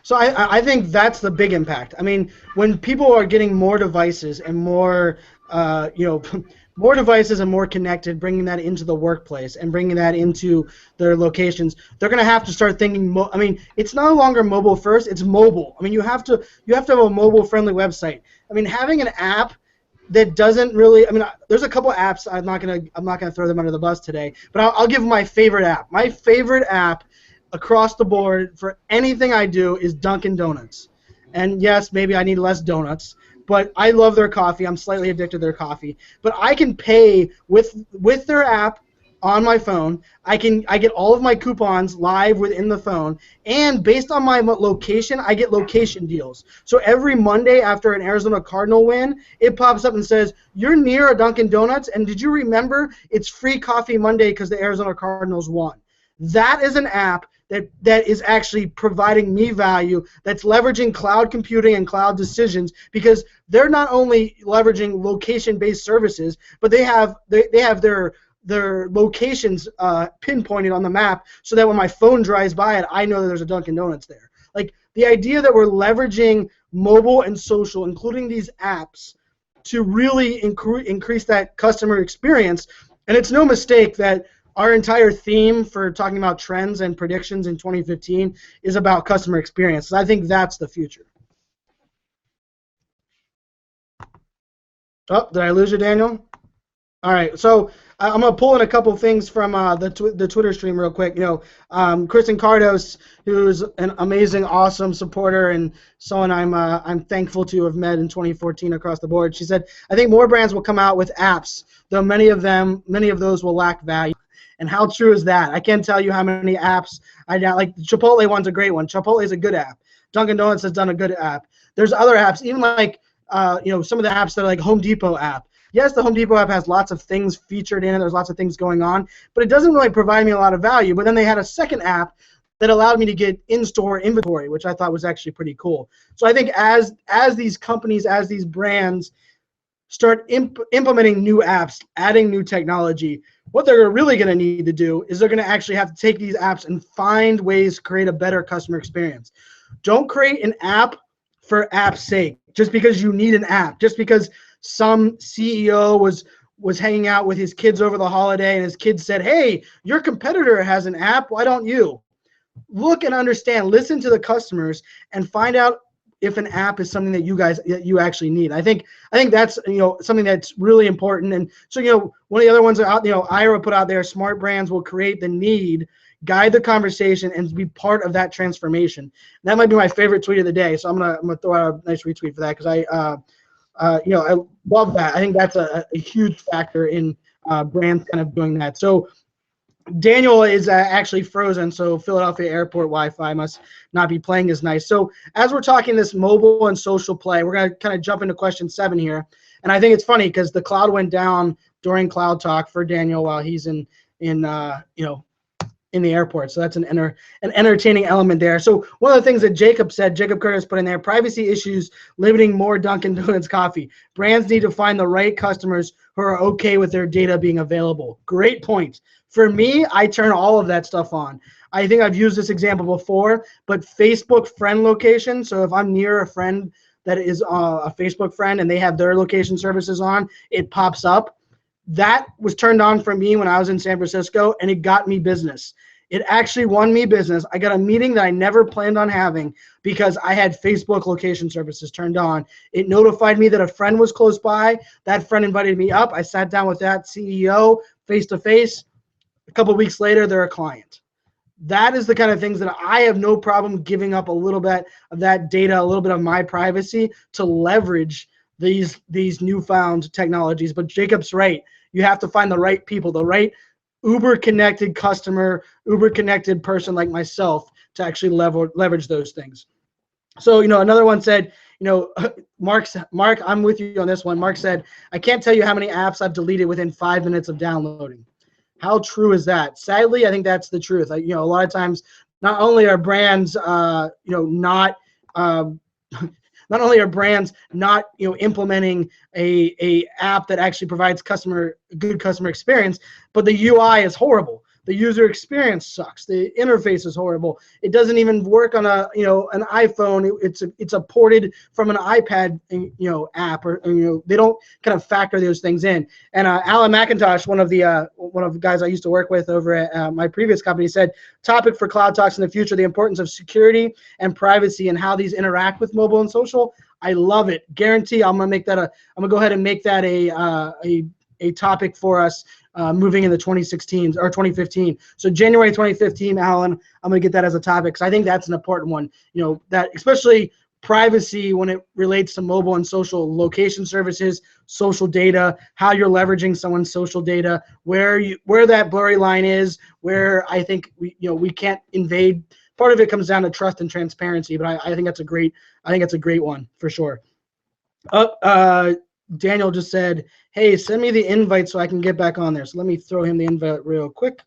So I think that's the big impact. I mean, when people are getting more devices and more more devices and more connected, bringing that into the workplace and bringing that into their locations, they're going to have to start thinking. I mean, it's no longer mobile first; it's mobile. I mean, you have to have a mobile-friendly website. I mean, having an app that doesn't really. I mean, there's a couple apps. I'm not gonna throw them under the bus today, but I'll give my favorite app. My favorite app across the board for anything I do is Dunkin' Donuts. And yes, maybe I need less donuts, but I love their coffee. I'm slightly addicted to their coffee. But I can pay with their app on my phone. I get all of my coupons live within the phone, and based on my location, I get location deals. So every Monday after an Arizona Cardinal win, it pops up and says, you're near a Dunkin' Donuts, and did you remember it's free coffee Monday because the Arizona Cardinals won? That is an app that is actually providing me value, that's leveraging cloud computing and cloud decisions, because they're not only leveraging location-based services, but they have their locations pinpointed on the map, so that when my phone drives by it, I know that there's a Dunkin' Donuts there. Like, the idea that we're leveraging mobile and social, including these apps, to really increase that customer experience. And it's no mistake that our entire theme for talking about trends and predictions in 2015 is about customer experience. I think that's the future. Oh, did I lose you, Daniel? All right, so I'm gonna pull in a couple things from the Twitter stream real quick. Kristen Cardos, who's an amazing, awesome supporter and someone I'm thankful to have met in 2014 across the board. She said, "I think more brands will come out with apps, though many of those will lack value." And how true is that? I can't tell you how many apps like. Chipotle one's a great one. Chipotle is a good app. Dunkin' Donuts has done a good app. There's other apps, even like some of the apps that are like Home Depot app. Yes, the Home Depot app has lots of things featured in it. There's lots of things going on, but it doesn't really provide me a lot of value. But then they had a second app that allowed me to get in-store inventory, which I thought was actually pretty cool. So I think as these companies, as these brands start implementing new apps, adding new technology, what they're really going to need to do is they're going to actually have to take these apps and find ways to create a better customer experience. Don't create an app for app's sake, just because you need an app, just because some CEO was hanging out with his kids over the holiday and his kids said, hey, your competitor has an app, why don't you? Look and understand, listen to the customers and find out if an app is something that you actually need. I think that's something that's really important. And so one of the other ones that Ira put out there, smart brands will create the need, guide the conversation, and be part of that transformation. That might be my favorite tweet of the day. So I'm gonna throw out a nice retweet for that because I love that. I think that's a huge factor in brands kind of doing that. So Daniel is actually frozen, so Philadelphia Airport Wi-Fi must not be playing as nice. So as we're talking this mobile and social play, we're going to kind of jump into question 7 here. And I think it's funny because the cloud went down during Cloud Talk for Daniel while he's in the airport. So that's an entertaining element there. So one of the things that Jacob Curtis put in there, privacy issues limiting more Dunkin' Donuts coffee. Brands need to find the right customers who are okay with their data being available. Great point. For me, I turn all of that stuff on. I think I've used this example before, but Facebook friend location. So if I'm near a friend that is a Facebook friend and they have their location services on, it pops up. That was turned on for me when I was in San Francisco, and it got me business. It actually won me business. I got a meeting that I never planned on having because I had Facebook location services turned on. It notified me that a friend was close by. That friend invited me up. I sat down with that CEO face to face. A couple of weeks later, they're a client. That is the kind of things that I have no problem giving up a little bit of that data, a little bit of my privacy to leverage these newfound technologies. But Jacob's right. You have to find the right people, the right Uber connected customer, Uber connected person like myself to actually leverage those things. So, another one said, Mark, I'm with you on this one. Mark said, I can't tell you how many apps I've deleted within 5 minutes of downloading. How true is that? Sadly, I think that's the truth. A lot of times, not only are brands, not only are brands not implementing a app that actually provides good customer experience, but the UI is horrible. The user experience sucks. The interface is horrible. It doesn't even work on an iPhone. It's a ported from an iPad app, or they don't kind of factor those things in. And Alan McIntosh, one of the guys I used to work with over at my previous company, said, topic for Cloud Talks in the future: the importance of security and privacy and how these interact with mobile and social. I love it. Guarantee I'm gonna go ahead and make that a topic for us moving into 2016 or 2015. So January 2015, Alan, I'm going to get that as a topic because I think that's an important one. That especially privacy when it relates to mobile and social location services, social data, how you're leveraging someone's social data, where that blurry line is, where I think we can't invade. Part of it comes down to trust and transparency, but I think that's a great one for sure. Daniel just said, hey, send me the invite so I can get back on there. So let me throw him the invite real quick.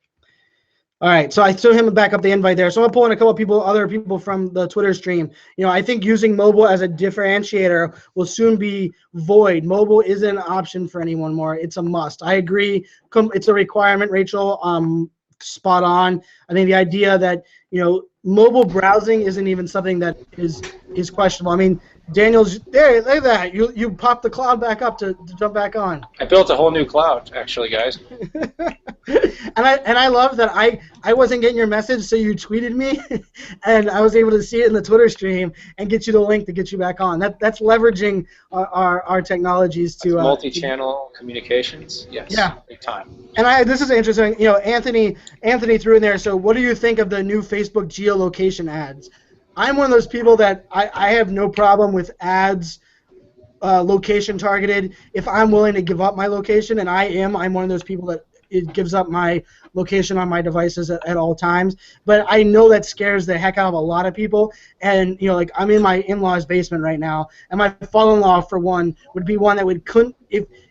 All right, so I threw him back up the invite there. So I'm going to pull in a couple of other people from the Twitter stream. I think using mobile as a differentiator will soon be void. Mobile isn't an option for anyone more. It's a must. I agree. It's a requirement, Rachel. Spot on. I think the idea that, mobile browsing isn't even something that is questionable. I mean, Daniel's there. Look at that. You popped the cloud back up to jump back on. I built a whole new cloud, actually, guys. and I love that I wasn't getting your message, so you tweeted me, and I was able to see it in the Twitter stream and get you the link to get you back on. That's leveraging our technologies to multi-channel communications. Yes. Yeah. Big time. And this is interesting. Anthony threw in there. So, what do you think of the new Facebook geolocation ads? I'm one of those people that I have no problem with ads, location targeted. If I'm willing to give up my location, and I'm one of those people that it gives up my location on my devices at all times. But I know that scares the heck out of a lot of people. And like I'm in my in-laws' basement right now, and my father-in-law, for one, would be one that couldn't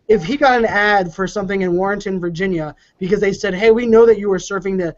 if he got an ad for something in Warrenton, Virginia, because they said, hey, we know that you were surfing the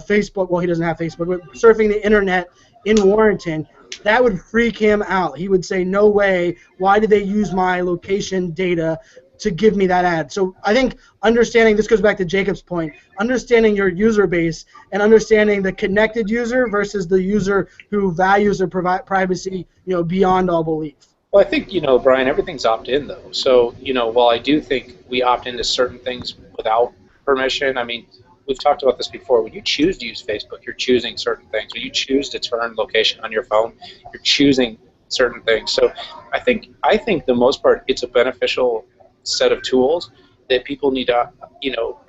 Facebook. Well, he doesn't have Facebook, but surfing the internet in Warrenton, that would freak him out. He would say, no way, why did they use my location data to give me that ad? So I think understanding, this goes back to Jacob's point, understanding your user base and understanding the connected user versus the user who values their privacy, beyond all belief. Well, I think, Brian, everything's opt-in, though. So, while I do think we opt into certain things without permission, I mean, we've talked about this before. When you choose to use Facebook, you're choosing certain things. When you choose to turn location on your phone, you're choosing certain things. So I think the most part, it's a beneficial set of tools that people need to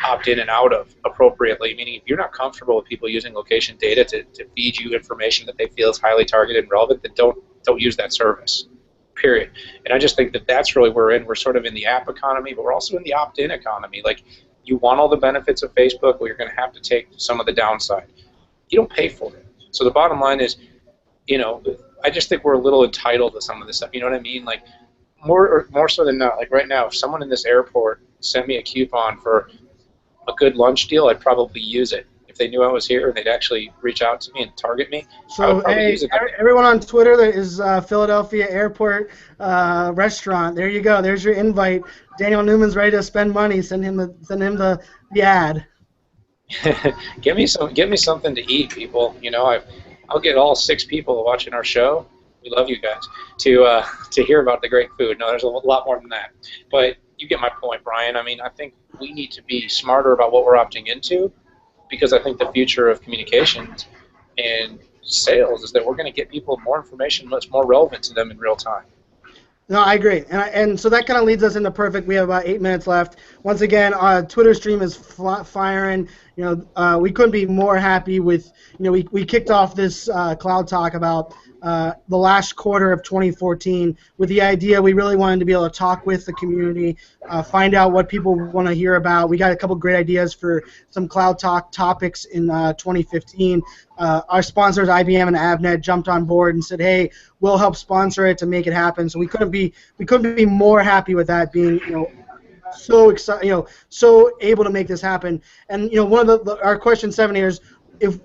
opt in and out of appropriately. Meaning, if you're not comfortable with people using location data to feed you information that they feel is highly targeted and relevant, then don't use that service. Period. And I just think that that's really where we're in. We're sort of in the app economy, but we're also in the opt-in economy. Like, you want all the benefits of Facebook, well, you're going to have to take some of the downside. You don't pay for it. So the bottom line is, I just think we're a little entitled to some of this stuff. You know what I mean? Like, more so than not. Like right now, if someone in this airport sent me a coupon for a good lunch deal, I'd probably use it. If they knew I was here and they'd actually reach out to me and target me, I would So, probably hey, use it. everyone on Twitter that is Philadelphia Airport restaurant, there you go. There's your invite. Daniel Newman's ready to spend money. Send him the ad. Give me something to eat, people. I'll get all 6 people watching our show. We love you guys to hear about the great food. No, there's a lot more than that. But you get my point, Brian. I mean, I think we need to be smarter about what we're opting into, because I think the future of communications and sales is that we're going to get people more information that's more relevant to them in real time. No, I agree, and so that kind of leads us into perfect. We have about 8 minutes left. Once again, our Twitter stream is firing. We couldn't be more happy with. We kicked off this Cloud Talk about the last quarter of 2014 with the idea we really wanted to be able to talk with the community, find out what people want to hear about. We got a couple great ideas for some Cloud Talk topics in 2015. Our sponsors, IBM and Avnet, jumped on board and said, "Hey, we'll help sponsor it to make it happen." So we couldn't be more happy with that being, so excited, so able to make this happen. And one of our question 7 here is,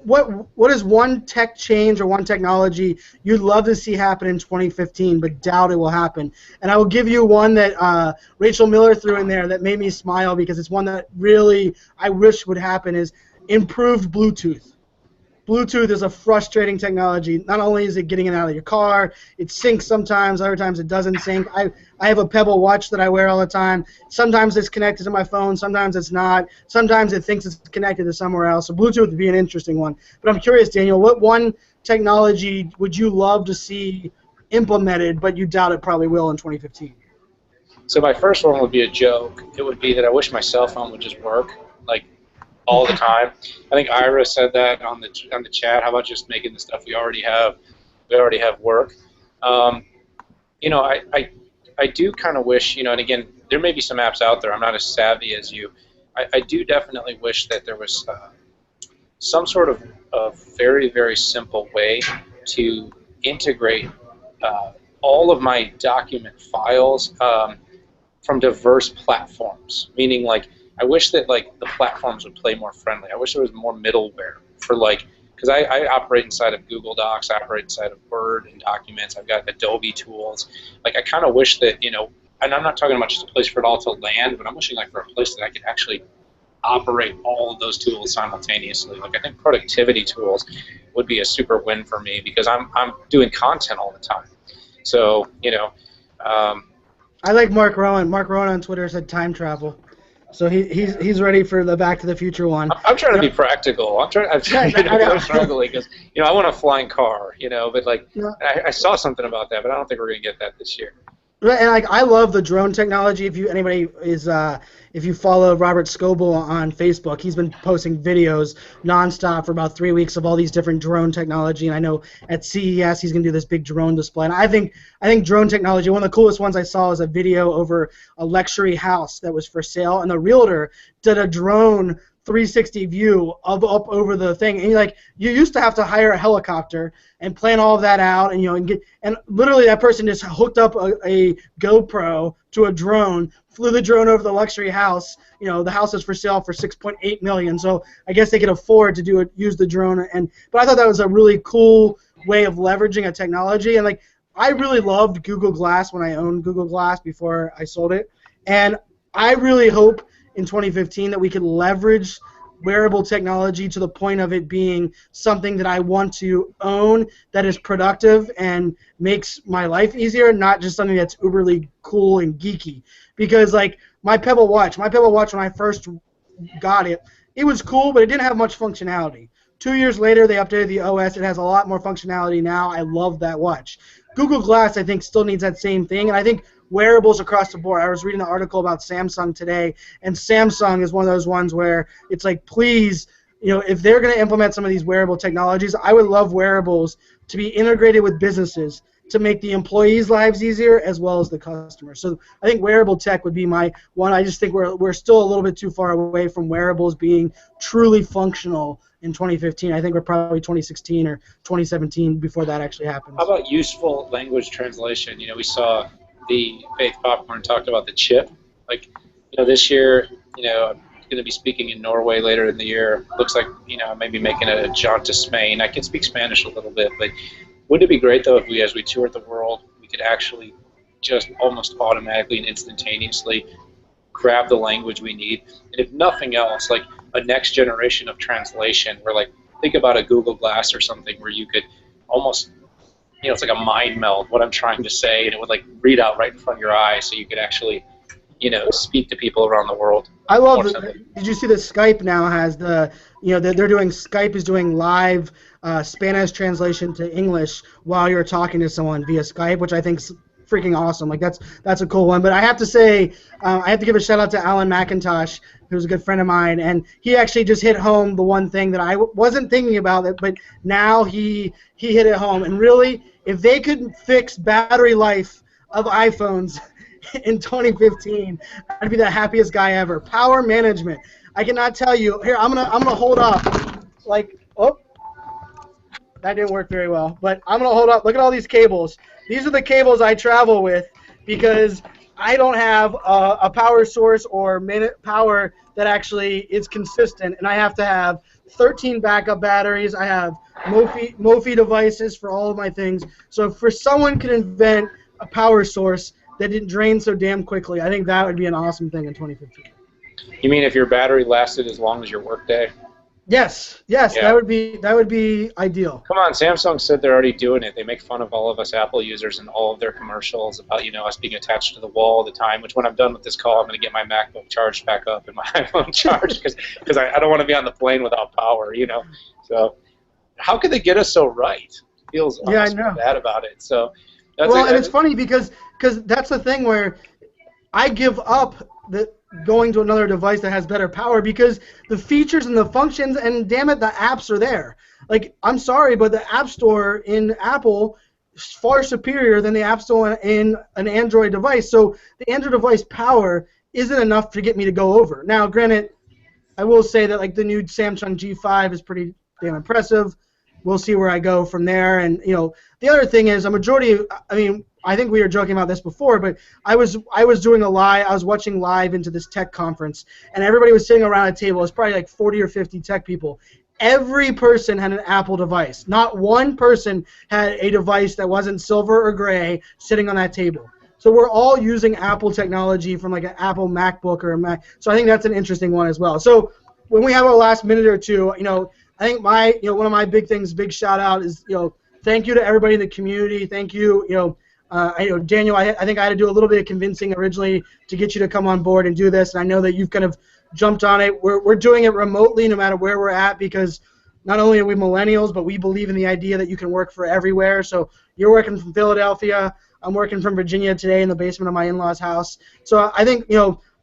what is one tech change or one technology you'd love to see happen in 2015 but doubt it will happen? And I will give you one that Rachel Miller threw in there that made me smile, because it's one that really I wish would happen, is improved Bluetooth. Bluetooth is a frustrating technology. Not only is it getting it out of your car, it syncs sometimes, other times it doesn't sync. I have a Pebble watch that I wear all the time. Sometimes it's connected to my phone, sometimes it's not. Sometimes it thinks it's connected to somewhere else. So Bluetooth would be an interesting one. But I'm curious, Daniel, what one technology would you love to see implemented, but you doubt it probably will in 2015? So my first one would be a joke. It would be that I wish my cell phone would just work, like, all the time. I think Ira said that on the chat. How about just making the stuff we already have work? I do kind of wish, and again, there may be some apps out there. I'm not as savvy as you. I do definitely wish that there was some sort of a very, very simple way to integrate all of my document files from diverse platforms. Meaning, like, I wish that the platforms would play more friendly. I wish there was more middleware for because I operate inside of Google Docs, I operate inside of Word and Documents. I've got Adobe tools. I kind of wish that and I'm not talking about just a place for it all to land, but I'm wishing for a place that I could actually operate all of those tools simultaneously. I think productivity tools would be a super win for me, because I'm doing content all the time. So I like Mark Rowan. Mark Rowan on Twitter said time travel. So he's ready for the Back to the Future one. I'm trying to be practical. I'm struggling because I want a flying car, but I saw something about that, but I don't think we're gonna get that this year. And I love the drone technology. If you follow Robert Scoble on Facebook, he's been posting videos nonstop for about 3 weeks of all these different drone technology. And I know at CES he's gonna do this big drone display. And I think drone technology, one of the coolest ones I saw was a video over a luxury house that was for sale, and the realtor did a drone 360 view of up over the thing, and you used to have to hire a helicopter and plan all of that out, and literally that person just hooked up a GoPro to a drone, flew the drone over the luxury house. The house is for sale for $6.8 million, so I guess they could afford to use the drone. But I thought that was a really cool way of leveraging a technology, and I really loved Google Glass when I owned Google Glass before I sold it, and I really hope in 2015 that we could leverage wearable technology to the point of it being something that I want to own, that is productive and makes my life easier, not just something that's uberly cool and geeky. Because my Pebble Watch when I first got it, it was cool, but it didn't have much functionality. 2 years later, they updated the OS. It has a lot more functionality now. I love that watch. Google Glass, I think, still needs that same thing, and I think wearables across the board. I was reading an article about Samsung today, and Samsung is one of those ones where it's like, please, if they're going to implement some of these wearable technologies, I would love wearables to be integrated with businesses to make the employees' lives easier as well as the customers. So I think wearable tech would be my one. I just think we're still a little bit too far away from wearables being truly functional in 2015. I think we're probably 2016 or 2017 before that actually happens. How about useful language translation? We saw the Faith Popcorn talked about the chip. Like, this year, I'm going to be speaking in Norway later in the year. Looks like, maybe making a jaunt to Spain. I can speak Spanish a little bit, but wouldn't it be great, though, if as we toured the world, we could actually just almost automatically and instantaneously grab the language we need? And if nothing else, like a next generation of translation where, like, think about a Google Glass or something where you could almost, it's like a mind meld, what I'm trying to say, and it would, like, read out right in front of your eyes so you could actually, speak to people around the world. I love it. Did you see that Skype now has they're doing, Skype is doing live Spanish translation to English while you're talking to someone via Skype, which I think is freaking awesome. Like, that's a cool one. But I have to say, I have to give a shout out to Alan McIntosh, who's a good friend of mine, and he actually just hit home the one thing that I wasn't thinking about, but now he hit it home. And really, if they could fix battery life of iPhones in 2015, I'd be the happiest guy ever. Power management. I cannot tell you. Here, I'm gonna hold up. Like, oh, that didn't work very well. But I'm gonna hold up. Look at all these cables. These are the cables I travel with because I don't have a power source or minute power that actually is consistent, and I have to have 13 backup batteries. I have Mophie devices for all of my things. So if someone could invent a power source that didn't drain so damn quickly, I think that would be an awesome thing in 2015. You mean if your battery lasted as long as your workday? Yes, yeah. that would be ideal. Come on, Samsung said they're already doing it. They make fun of all of us Apple users in all of their commercials about us being attached to the wall all the time. Which when I'm done with this call, I'm going to get my MacBook charged back up and my iPhone charged because I don't want to be on the plane without power. So how could they get us so right? It feels almost bad about it. So it's funny because that's the thing where I give up going to another device that has better power because the features and the functions and damn it, the apps are there. Like, I'm sorry, but the App Store in Apple is far superior than the App Store in an Android device. So the Android device power isn't enough to get me to go over. Now, granted, I will say that like the new Samsung G5 is pretty damn impressive. We'll see where I go from there. And the other thing is I think we were joking about this before, but I was watching live into this tech conference, and everybody was sitting around a table. It was probably like 40 or 50 tech people. Every person had an Apple device. Not one person had a device that wasn't silver or gray sitting on that table. So we're all using Apple technology from like an Apple MacBook or a Mac. So I think that's an interesting one as well. So when we have our last minute or two, I think one of my big things, big shout out is, thank you to everybody in the community. Thank you, Daniel, I think I had to do a little bit of convincing originally to get you to come on board and do this, and I know that you've kind of jumped on it. We're doing it remotely no matter where we're at because not only are we millennials, but we believe in the idea that you can work for everywhere. So you're working from Philadelphia. I'm working from Virginia today in the basement of my in-laws' house. So I think,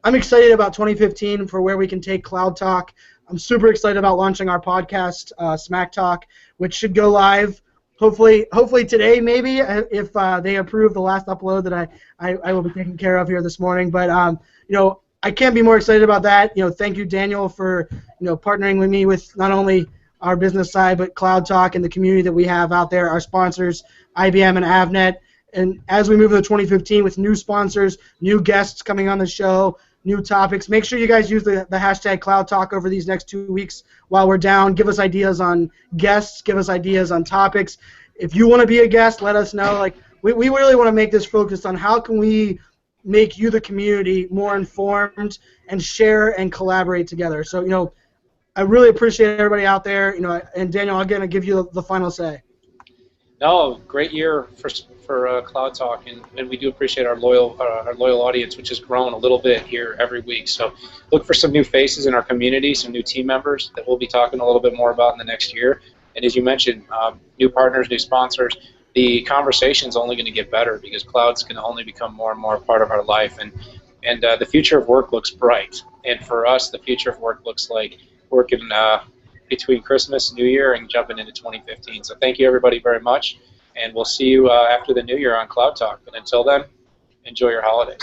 I'm excited about 2015 for where we can take Cloud Talk. I'm super excited about launching our podcast, Smack Talk, which should go live hopefully today, maybe, if they approve the last upload that I will be taking care of here this morning. But I can't be more excited about that. Thank you, Daniel, for partnering with me with not only our business side but Cloud Talk and the community that we have out there, our sponsors, IBM and Avnet. And as we move into 2015 with new sponsors, new guests coming on the show, new topics, make sure you guys use the hashtag Cloud Talk over these next 2 weeks while we're down. Give us ideas on guests. Give us ideas on topics. If you want to be a guest, let us know. Like we really want to make this focused on how can we make you, the community, more informed and share and collaborate together. So, I really appreciate everybody out there. And Daniel, I'm going to give you the final say. No, great year for Cloud Talk, and we do appreciate our loyal audience, which has grown a little bit here every week. So look for some new faces in our community, some new team members that we'll be talking a little bit more about in the next year. And as you mentioned, new partners, new sponsors. The conversation's only going to get better because cloud's going to only become more and more a part of our life, and the future of work looks bright. And for us, the future of work looks like working between Christmas, New Year, and jumping into 2015. So thank you, everybody, very much. And we'll see you after the new year on Cloud Talk. And until then, enjoy your holidays.